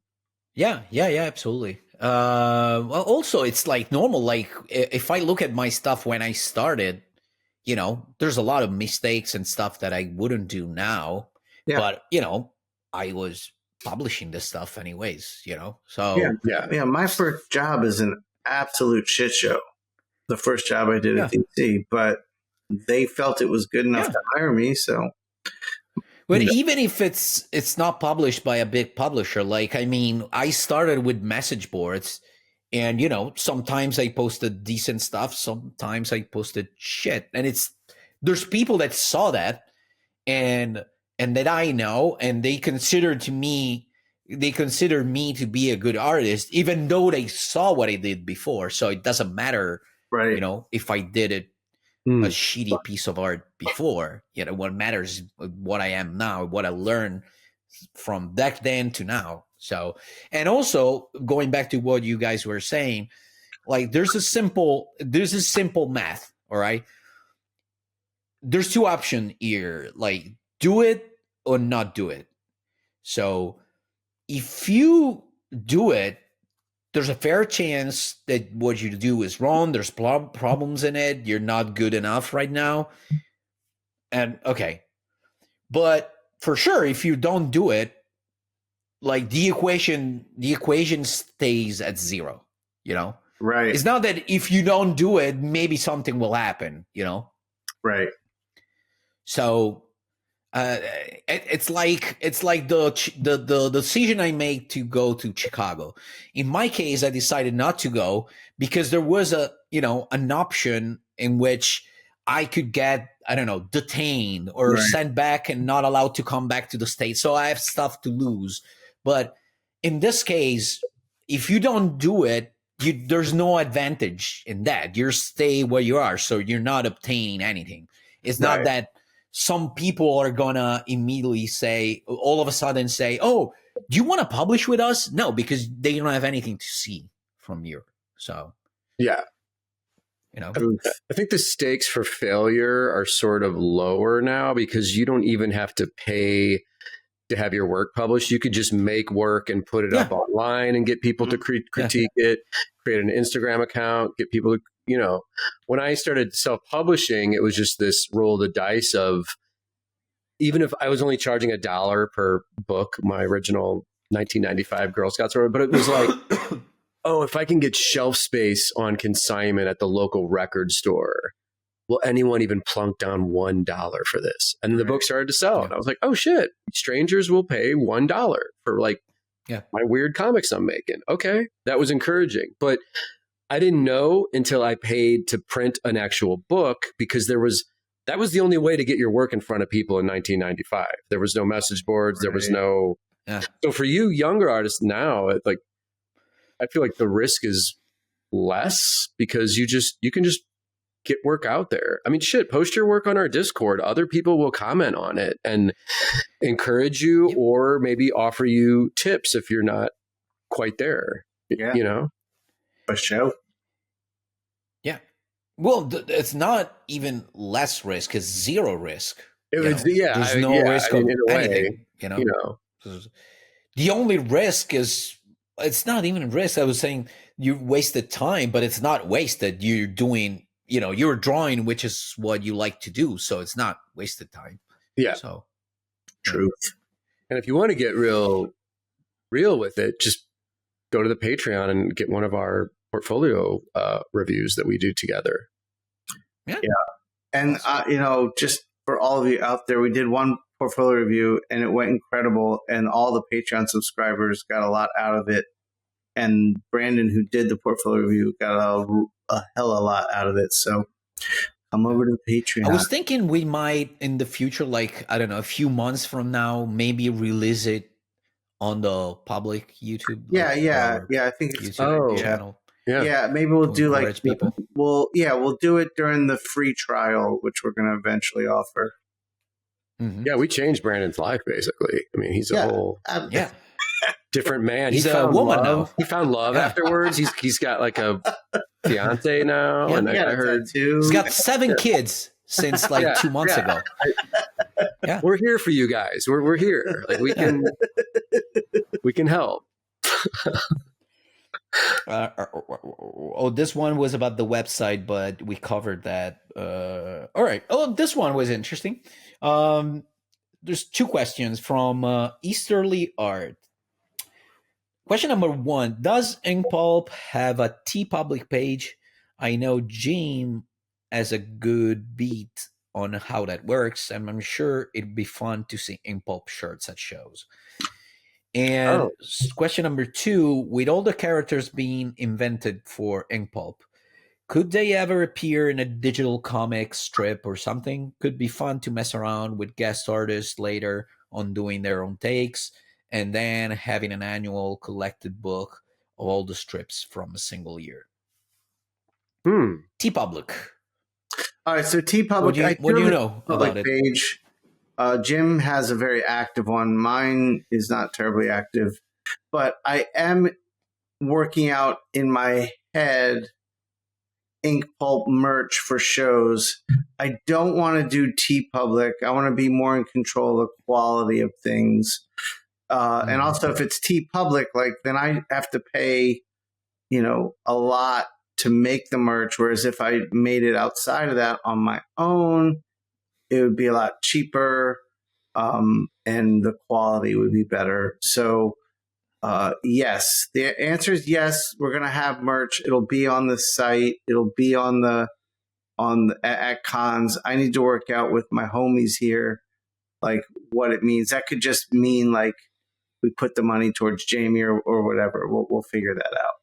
Yeah, absolutely. Well, also, it's like normal. Like, if I look at my stuff when I started, there's a lot of mistakes and stuff that I wouldn't do now. Yeah. But, I was publishing this stuff anyways, So, yeah. My first job is an absolute shit show. The first job I did at DC, but they felt it was good enough to hire me, so. But even if it's not published by a big publisher, like, I mean, I started with message boards and, sometimes I posted decent stuff. Sometimes I posted shit. And there's people that saw that and that I know, and they consider me to be a good artist, even though they saw what I did before. So it doesn't matter, right? If I did it a shitty piece of art before. What matters is what I am now, what I learned from back then to now. So, and also going back to what you guys were saying, like there's a simple math. All right. There's two options here, like do it or not do it. So if you do it, there's a fair chance that what you do is wrong. There's problems in it. You're not good enough right now. And okay. But for sure, if you don't do it, like the equation stays at zero, Right. It's not that if you don't do it, maybe something will happen, Right. So it's like the decision I made to go to Chicago. In my case, I decided not to go because there was an option in which I could get, I don't know, detained or sent back and not allowed to come back to the States. So I have stuff to lose. But in this case, if you don't do it, there's no advantage in that. You stay where you are, so you're not obtaining anything. It's not that some people are gonna immediately all of a sudden say, "Oh, do you want to publish with us?" No, because they don't have anything to see from you. So yeah, I think the stakes for failure are sort of lower now because you don't even have to pay to have your work published. You could just make work and put it up online and get people to critique it, create an Instagram account, get people to, when I started self-publishing, it was just this roll of the dice of, even if I was only charging $1 per book, my original 1995 Girl Scouts, but it was like, oh, if I can get shelf space on consignment at the local record store, will anyone even plunk down $1 for this? And then the book started to sell. And I was like, oh shit, strangers will pay $1 for my weird comics I'm making. Okay. That was encouraging. But I didn't know until I paid to print an actual book, because that was the only way to get your work in front of people in 1995. There was no message boards. There was no. So for you younger artists now, I feel like the risk is less because you can just get work out there. I mean, shit, post your work on our Discord. Other people will comment on it and encourage you, or maybe offer you tips if you're not quite there. For sure. Yeah. Well, it's not even less risk; it's zero risk. There's no risk of anything. The only risk is, it's not even risk. I was saying you wasted time, but it's not wasted. You're doing, you're drawing, which is what you like to do. So it's not wasted time. Yeah. So truth. And if you want to get real with it, just go to the Patreon and get one of our portfolio reviews that we do together. Yeah. And, just for all of you out there, we did one portfolio review and it went incredible. And all the Patreon subscribers got a lot out of it. And Brandon, who did the portfolio review, got a hell of a lot out of it. So come over to the Patreon. I was thinking we might in the future, I don't know, a few months from now, maybe release it on the public YouTube. Yeah. I think it's YouTube channel. Yeah, maybe we'll do people. We'll do it during the free trial, which we're going to eventually offer. Mm-hmm. Yeah, we changed Brandon's life basically. I mean, he's a whole different man. He's a woman now. He found love afterwards. He's got a fiance now, and I heard he's got 7 kids since 2 months ago. We're here for you guys. We're here. We can help. This one was about the website, but we covered that. All right. Oh, this one was interesting. There's 2 questions from Easterly Art. Question number 1: does Inkpulp have a TeePublic page? I know Jim has a good beat on how that works, and I'm sure it'd be fun to see Inkpulp shirts at shows. And question number 2: with all the characters being invented for Inkpulp, could they ever appear in a digital comic strip or something? Could be fun to mess around with guest artists later on doing their own takes, and then having an annual collected book of all the strips from a single year. TeePublic. All right, so TeePublic. What do you know about it? Page. Jim has a very active one. Mine is not terribly active, but I am working out in my head Inkpulp merch for shows. I don't want to do TeePublic. I want to be more in control of the quality of things. And also, if it's TeePublic, like then I have to pay, a lot to make the merch. Whereas if I made it outside of that on my own, it would be a lot cheaper, and the quality would be better. So, yes, the answer is yes. We're gonna have merch. It'll be on the site. It'll be at cons. I need to work out with my homies here, like what it means. That could just mean like we put the money towards Jamie or whatever. We'll figure that out.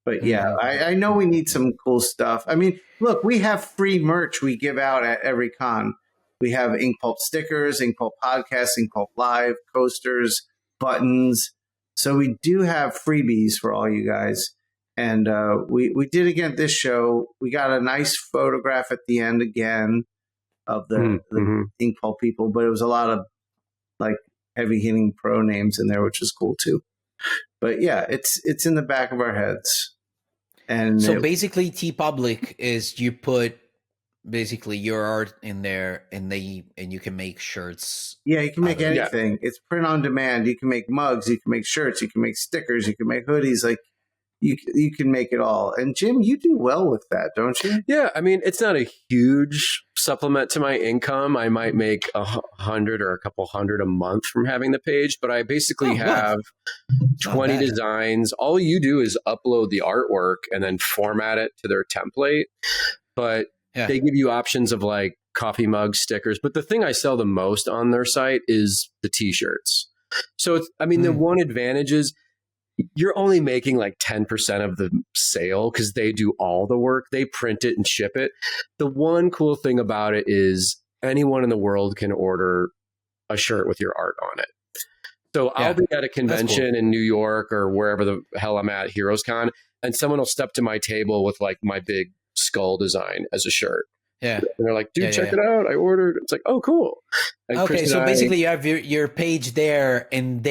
But yeah, I know we need some cool stuff. I mean, look, we have free merch we give out at every con. We have Inkpulp stickers, Inkpulp podcasts, Inkpulp live, coasters, buttons. So we do have freebies for all you guys. And we did again at this show. We got a nice photograph at the end again of the Inkpulp people, but it was a lot of like heavy hitting pro names in there, which is cool too. But yeah, it's in the back of our heads. And so basically, TeePublic is you put basically your art in there, and you can make shirts. Yeah, you can make anything. Yeah. It's print on demand. You can make mugs. You can make shirts. You can make stickers. You can make hoodies. Like you can make it all. And Jim, you do well with that, don't you? Yeah, I mean, it's not a huge supplement to my income. I might make 100 or a couple hundred a month from having the page, but I basically have 20 designs. All you do is upload the artwork and then format it to their template. But they give you options of like coffee mugs, stickers. But the thing I sell the most on their site is the t-shirts. So it's, I mean, the one advantage is you're only making like 10% of the sale because they do all the work. They print it and ship it. The one cool thing about it is anyone in the world can order a shirt with your art on it. So I'll be at a convention in New York or wherever the hell I'm at, Heroes Con, and someone will step to my table with like my big skull design as a shirt. Yeah. And they're like, dude, check it out. I ordered. It's like, oh, cool. And okay. So basically you have your page there, and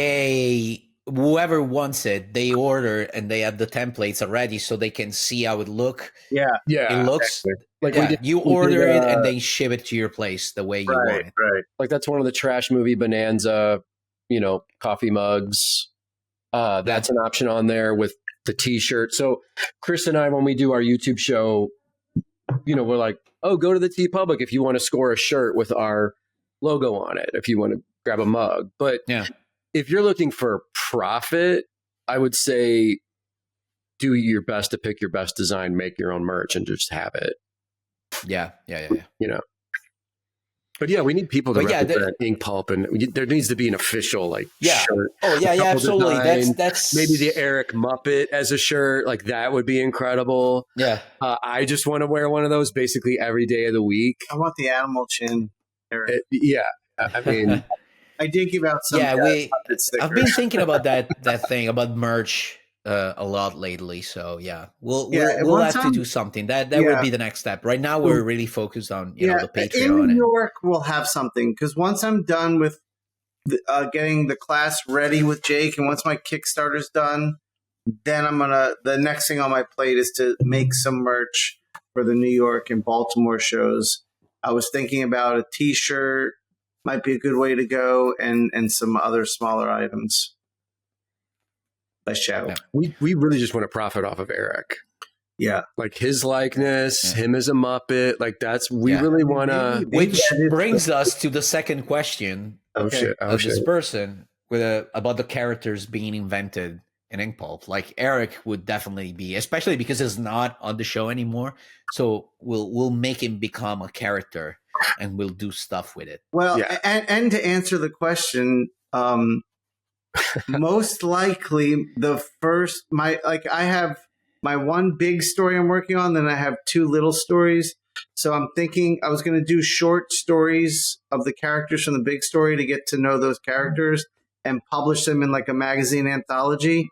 whoever wants it, they order and they have the templates already so they can see how it look. Yeah. It looks like you order it and they ship it to your place the way you want it. Right. Like that's one of the Trash Movie Bonanza, coffee mugs. That's an option on there with the t-shirt. So Chris and I, when we do our YouTube show, we're like, oh, go to the TeePublic if you want to score a shirt with our logo on it, if you want to grab a mug. But if you're looking for profit, I would say do your best to pick your best design, make your own merch, and just have it. Yeah. But yeah, we need people to represent Inkpulp, and there needs to be an official shirt. Oh yeah, absolutely. Design. That's maybe the Eric Muppet as a shirt, like that would be incredible. Yeah, I just want to wear one of those basically every day of the week. I want the animal chin, Eric. I mean. I did give out some. Yeah, I've been thinking about that thing about merch a lot lately. So we'll have to do something. That would be the next step. Right now, we're really focused on the Patreon. In New York, we'll have something because once I'm done with getting the class ready with Jake, and once my Kickstarter's done, then the next thing on my plate is to make some merch for the New York and Baltimore shows. I was thinking about a T-shirt. Might be a good way to go, and some other smaller items. Let's shout. Yeah. We really just want to profit off of Eric. Yeah. Like his likeness, him as a Muppet, like we really want to. Which brings us to the second question of this person about the characters being invented in Inkpulp. Like Eric would definitely be, especially because he's not on the show anymore. So we'll make him become a character. And we'll do stuff with it. Well, and to answer the question, most likely I have my one big story I'm working on, then I have two little stories. So I'm thinking I was going to do short stories of the characters from the big story to get to know those characters and publish them in like a magazine anthology.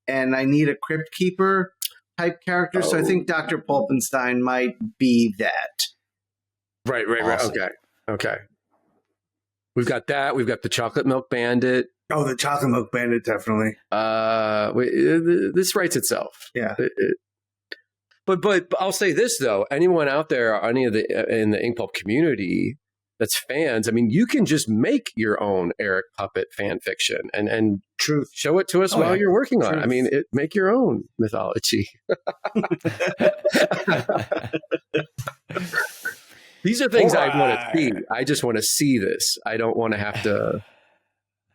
And I need a Crypt Keeper type character. So I think Dr. Pulpenstein might be that. Right. Awesome. Okay. We've got that. We've got the Chocolate Milk Bandit. Oh, the Chocolate Milk Bandit, definitely. This writes itself. Yeah. But I'll say this though: anyone out there, any of the in the Inkpulp community that's fans, I mean, you can just make your own Eric Puppet fan fiction and Truth. show it to us while you're working on it. I mean, make your own mythology. These are things I want to see. I just want to see this. I don't want to have to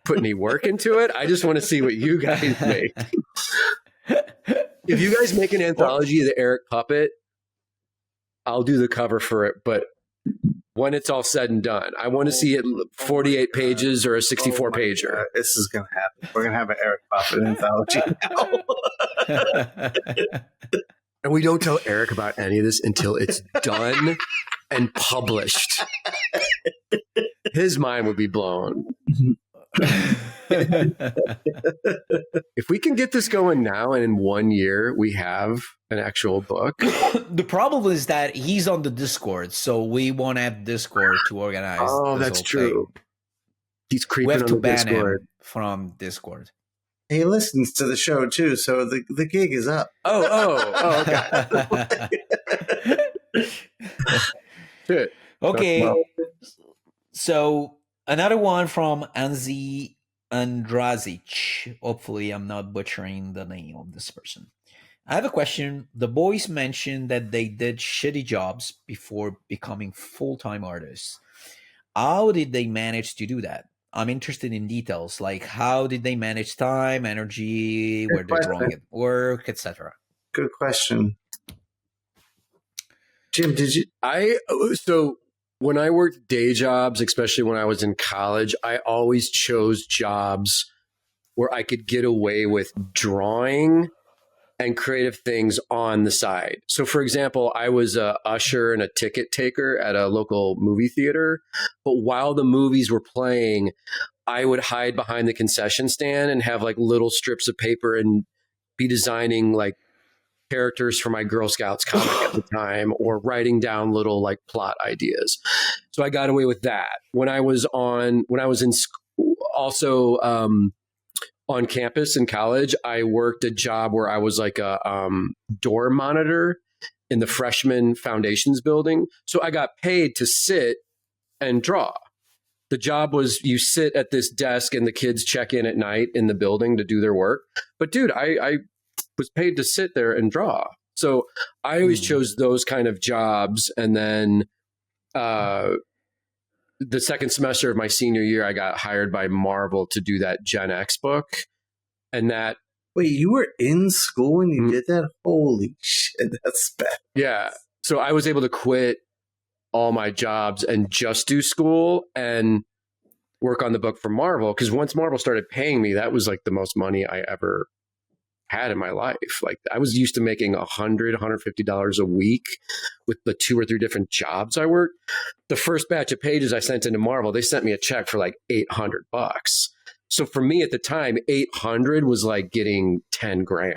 put any work into it. I just want to see what you guys make. If you guys make an anthology of the Eric Puppet, I'll do the cover for it. But when it's all said and done, I want to see it 48 pages or a 64 pager. This is going to happen. We're going to have an Eric Puppet anthology now. And we don't tell Eric about any of this until it's done and published. His mind would be blown. If we can get this going now and in 1 year we have an actual book. The problem is that he's on the Discord, so we won't have Discord to organize. Oh, that's true. Thing. He's creeping we have on to the ban Discord. him from Discord. He listens to the show too, so the gig is up. Oh, okay. Shit. Okay. Well. So another one from Anzi Andrazic. Hopefully I'm not butchering the name of this person. I have a question. The boys mentioned that they did shitty jobs before becoming full-time artists. How did they manage to do that? I'm interested in details, like how did they manage time, energy, were they wrong at work, etc. Good question. Jim, did you? So when I worked day jobs, especially when I was in college, I always chose jobs where I could get away with drawing and creative things on the side. So for example, I was a usher and a ticket taker at a local movie theater, but while the movies were playing, I would hide behind the concession stand and have like little strips of paper and be designing like characters for my Girl Scouts comic at the time, or writing down little like plot ideas. So I got away with that. When I was in school, also on campus in college, I worked a job where I was like a door monitor in the freshman foundations building. So I got paid to sit and draw. The job was you sit at this desk and the kids check in at night in the building to do their work. But dude, I was paid to sit there and draw. So I always chose those kind of jobs. And then the second semester of my senior year, I got hired by Marvel to do that Gen X book. And that... Wait, you were in school when you did that? Holy shit, that's bad. Yeah. So I was able to quit all my jobs and just do school and work on the book for Marvel. Because once Marvel started paying me, that was like the most money I ever had in my life. Like I was used to making $150 a week with the 2 or 3 different jobs I worked. The first batch of pages I sent into Marvel, they sent me a check for like $800. So for me at the time, 800 was like getting 10 grand.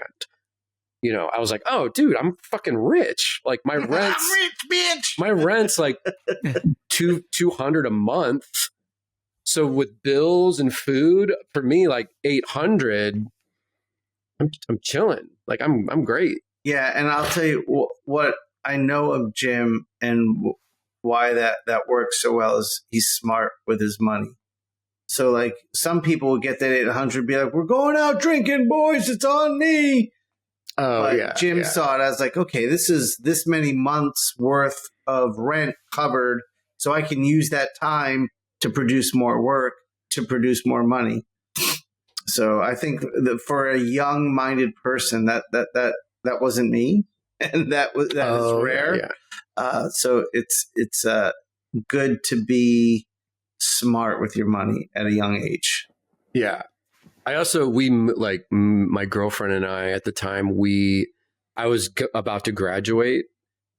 You know, I was like, oh dude, I'm fucking rich. Like my rent's rich, bitch. My rent's like $200 a month. So with bills and food, for me, like 800, I'm chilling. Like I'm great. Yeah, and I'll tell you what I know of Jim and why that works so well is he's smart with his money. So like some people will get that 800, be like, "We're going out drinking, boys. It's on me." Oh but yeah. Jim saw it as like, okay, this is this many months worth of rent covered, so I can use that time to produce more work, to produce more money. So I think that for a young-minded person, that wasn't me, and that is rare. Yeah. So it's good to be smart with your money at a young age. Yeah. I also my girlfriend and I at the time I was about to graduate,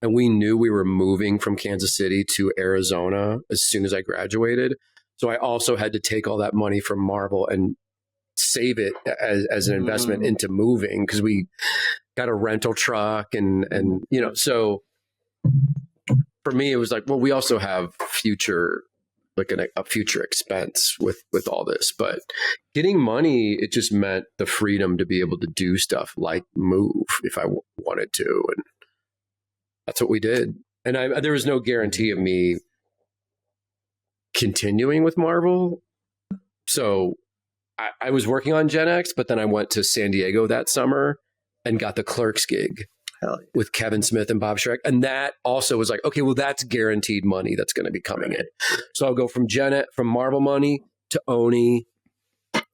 and we knew we were moving from Kansas City to Arizona as soon as I graduated. So I also had to take all that money from Marvel and save it as an investment into moving, because we got a rental truck and you know, so for me, it was like, well, we also have future, like a future expense with all this, but getting money, it just meant the freedom to be able to do stuff like move if I wanted to. And that's what we did. And there was no guarantee of me continuing with Marvel. So I was working on Gen X, but then I went to San Diego that summer and got the Clerks gig with Kevin Smith and Bob Schreck. And that also was like, okay, well, that's guaranteed money that's going to be coming in. So I'll go from Marvel money to Oni.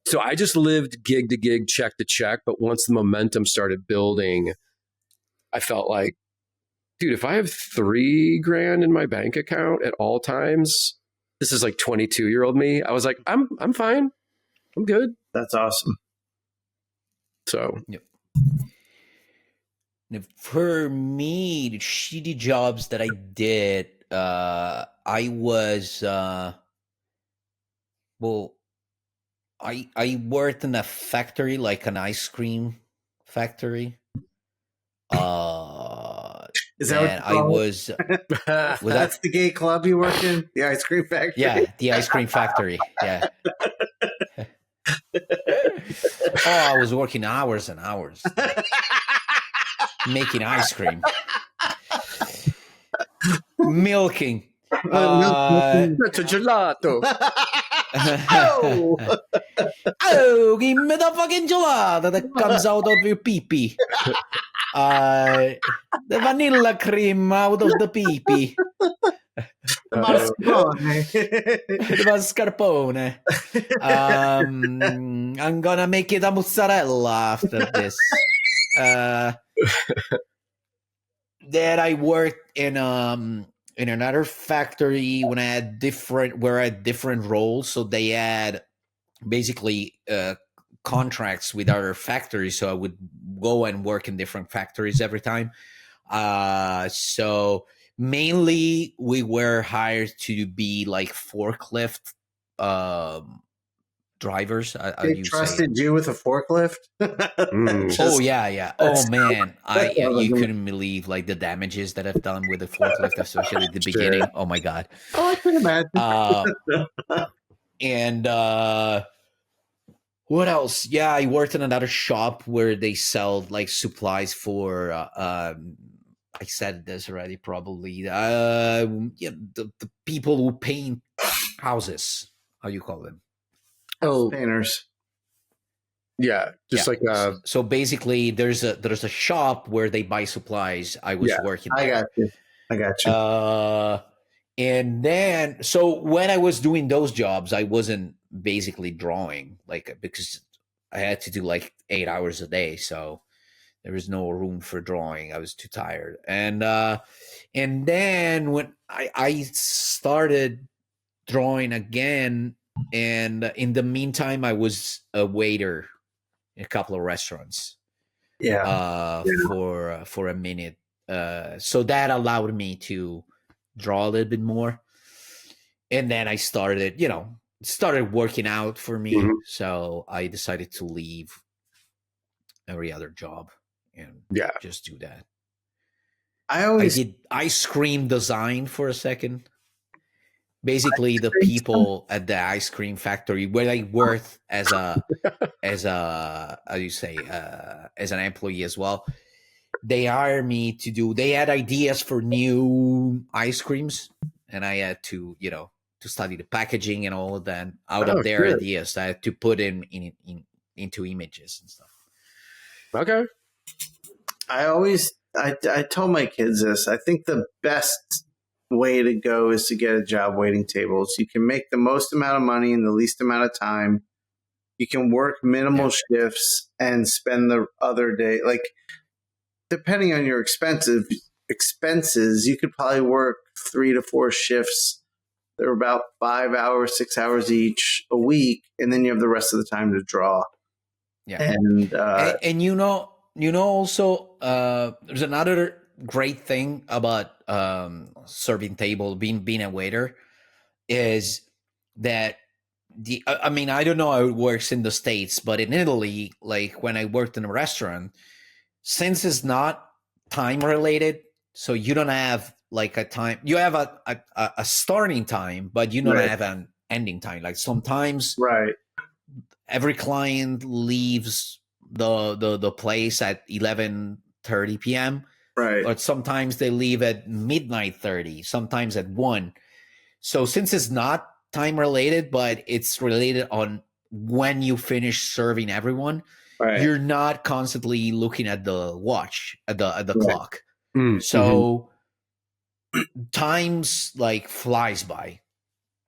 So I just lived gig to gig, check to check. But once the momentum started building, I felt like, dude, if I have $3,000 in my bank account at all times, this is like 22-year-old me. I was like, I'm fine. I'm good. That's awesome. So, yep. For me, the shitty jobs that I did, I was, I worked in a factory, like an ice cream factory. Is that what I was? That's the gay club you work in, the ice cream factory. Yeah, the ice cream factory. Yeah. I was working hours and hours making ice cream, milking. That's a gelato. Oh, give me the fucking gelato that comes out of your pee-pee. The vanilla cream out of the pee-pee. The mascarpone. I'm gonna make it a mozzarella after this. Then I worked in another factory when I had different roles. So they had basically contracts with other factories. So I would go and work in different factories every time. So mainly we were hired to be like forklift drivers. They trusted you with a forklift? Oh yeah. Oh man, you couldn't believe like the damages that I've done with the forklift, especially at the beginning. Oh my god. Oh, I can imagine. And what else? Yeah, I worked in another shop where they sell like supplies for. I said this already, probably. The people who paint houses. How do you call them? Oh, painters. Yeah, just like so basically, there's a shop where they buy supplies. I was working there. I got you. And then, so when I was doing those jobs, I wasn't basically drawing, like, because I had to do like 8 hours a day, so there was no room for drawing. I was too tired. And then when I started drawing again, and in the meantime, I was a waiter in a couple of restaurants. For a minute. So that allowed me to draw a little bit more. And then I started working out for me. Mm-hmm. So I decided to leave every other job and just do that. I did ice cream design for a second. Basically, the people at the ice cream factory where I worked as an employee as well. They hired me to do. They had ideas for new ice creams, and I had to, to study the packaging and all of that. Out of their ideas, I had to put into images and stuff. Okay. I told my kids this. I think the best way to go is to get a job waiting tables. You can make the most amount of money in the least amount of time. You can work minimal shifts and spend the other day, like, depending on your expenses, you could probably work 3 to 4 shifts. They're about 5 hours, 6 hours each a week, and then you have the rest of the time to draw. Yeah, and also there's another great thing about serving table, being a waiter, is that I don't know how it works in the States, but in Italy, like when I worked in a restaurant, since it's not time related, so you don't have like a time. You have a starting time, but you don't Right. have an ending time. Like sometimes Right. every client leaves the place at 11:30 p.m. Right. or sometimes they leave at midnight 30, sometimes at 1. So since it's not time related, but it's related on when you finish serving everyone, Right. you're not constantly looking at the watch, at the Right. clock. Mm, So times like flies by.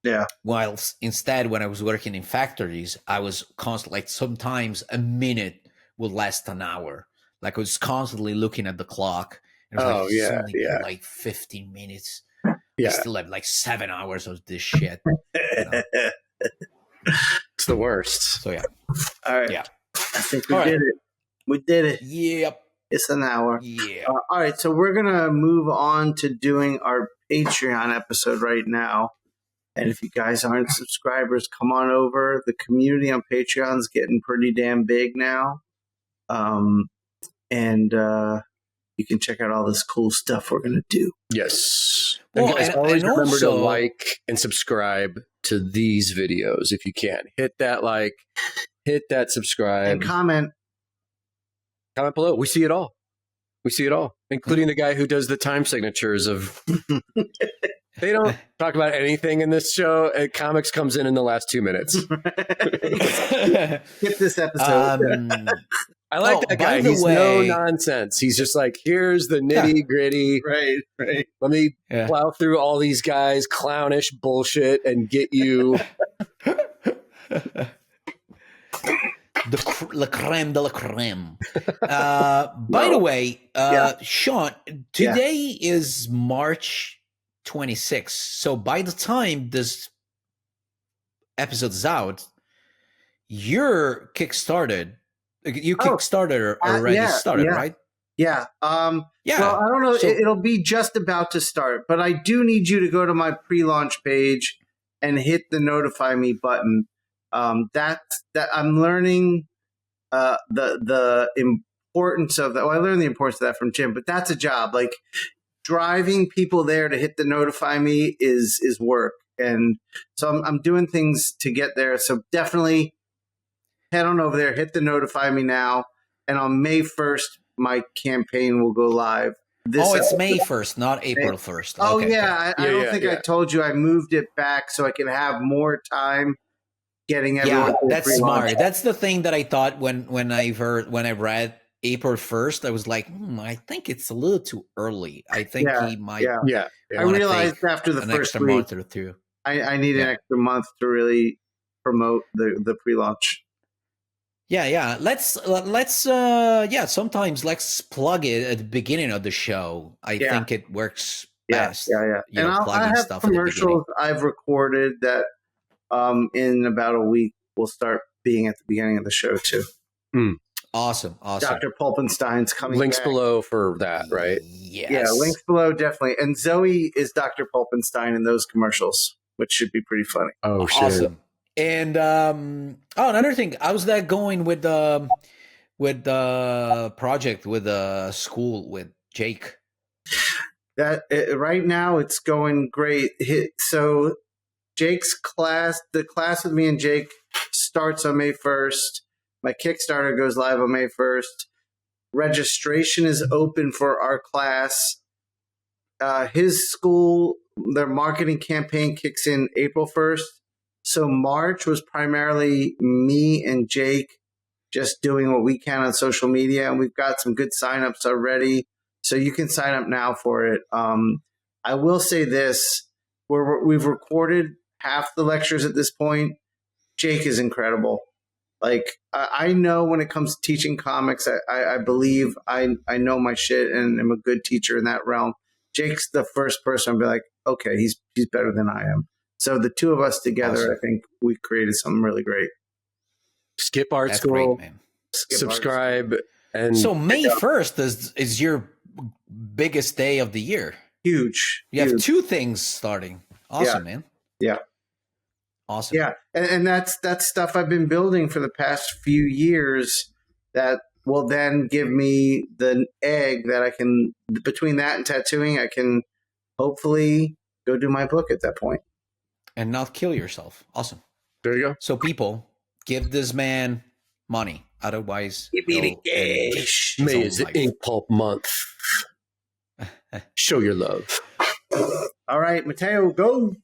Yeah. While instead, when I was working in factories, I was constantly, like, sometimes a minute would last an hour. Like I was constantly looking at the clock. It was Oh, like, yeah, it's only been yeah. like 15 minutes. Yeah. I still have like 7 hours of this shit. You know? It's the worst. So yeah. All right. Yeah. I think we All right. did it. We did it. Yep. It's an hour. Yeah. All right. So we're going to move on to doing our Patreon episode right now. And if you guys aren't subscribers, come on over. The community on Patreon is getting pretty damn big now. And you can check out all this cool stuff we're going to do. Yes. Well, and guys, and- always and remember to also- like and subscribe to these videos if you can. Hit that like, hit that subscribe. And comment. Comment below. We see it all. We see it all, including the guy who does the time signatures of. They don't talk about anything in this show. And comics comes in the last 2 minutes. Skip this episode. I like Oh, that by guy. the He's no way- nonsense. He's just like, here's the nitty gritty. Right. Let me Yeah. plow through all these guys' clownish bullshit and get you. La creme de la creme. By the way, Shawn, today is March 26th. So by the time this episode is out, you're kickstarted. You Kickstarter already started, right? Yeah. Yeah. Well, I don't know. So- It'll be just about to start, but I do need you to go to my pre-launch page and hit the notify me button. That I'm learning the importance of that. Well, I learned the importance of that from Jim, but that's a job. Like driving people there to hit the notify me is work, and so I'm doing things to get there. So definitely head on over there, hit the notify me now, and on May 1st, my campaign will go live. It's May 1st, not April 1st. Oh, Okay, yeah. I don't think I told you I moved it back so I can have more time getting everyone. Yeah, to the that's pre-launch. smart. That's the thing that I thought when I read April 1st, I was like, I think it's a little too early. I think he might. Yeah. I realized after the an first extra week, month or two. I need an extra month to really promote the pre-launch. Yeah. Let's sometimes let's plug it at the beginning of the show. I think it works best. Yeah. You And know, I plugging have stuff at the beginning. commercials I've recorded that in about a week will start being at the beginning of the show too. Awesome. Dr. Pulpenstein's coming. Links back. below for that, right? Yes. Yeah, links below definitely. And Zoe is Dr. Pulpenstein in those commercials, which should be pretty funny. Oh, shit. Awesome. And another thing, how's that going with the project with the school with Jake? Right now it's going great. So Jake's class, the class with me and Jake starts on May 1st. My Kickstarter goes live on May 1st. Registration is open for our class. His school, their marketing campaign kicks in April 1st. So March was primarily me and Jake just doing what we can on social media, and we've got some good signups already. So you can sign up now for it. I will say this: we've recorded half the lectures at this point. Jake is incredible. Like I know when it comes to teaching comics, I believe I know my shit and am a good teacher in that realm. Jake's the first person I'll be like, okay, he's better than I am. So the two of us together, Awesome. I think we created something really great. Skip Art That's School, great, man. subscribe, and So May 1st is your biggest day of the year. Huge. You have two things starting. Awesome, man. Yeah. Awesome. Yeah, and that's stuff I've been building for the past few years that will then give me the egg that I can, between that and tattooing, I can hopefully go do my book at that point. And not kill yourself. Awesome. There you go. So people, give this man money. Otherwise, May is the Inkpulp month. Show your love. All right, Matteo, go.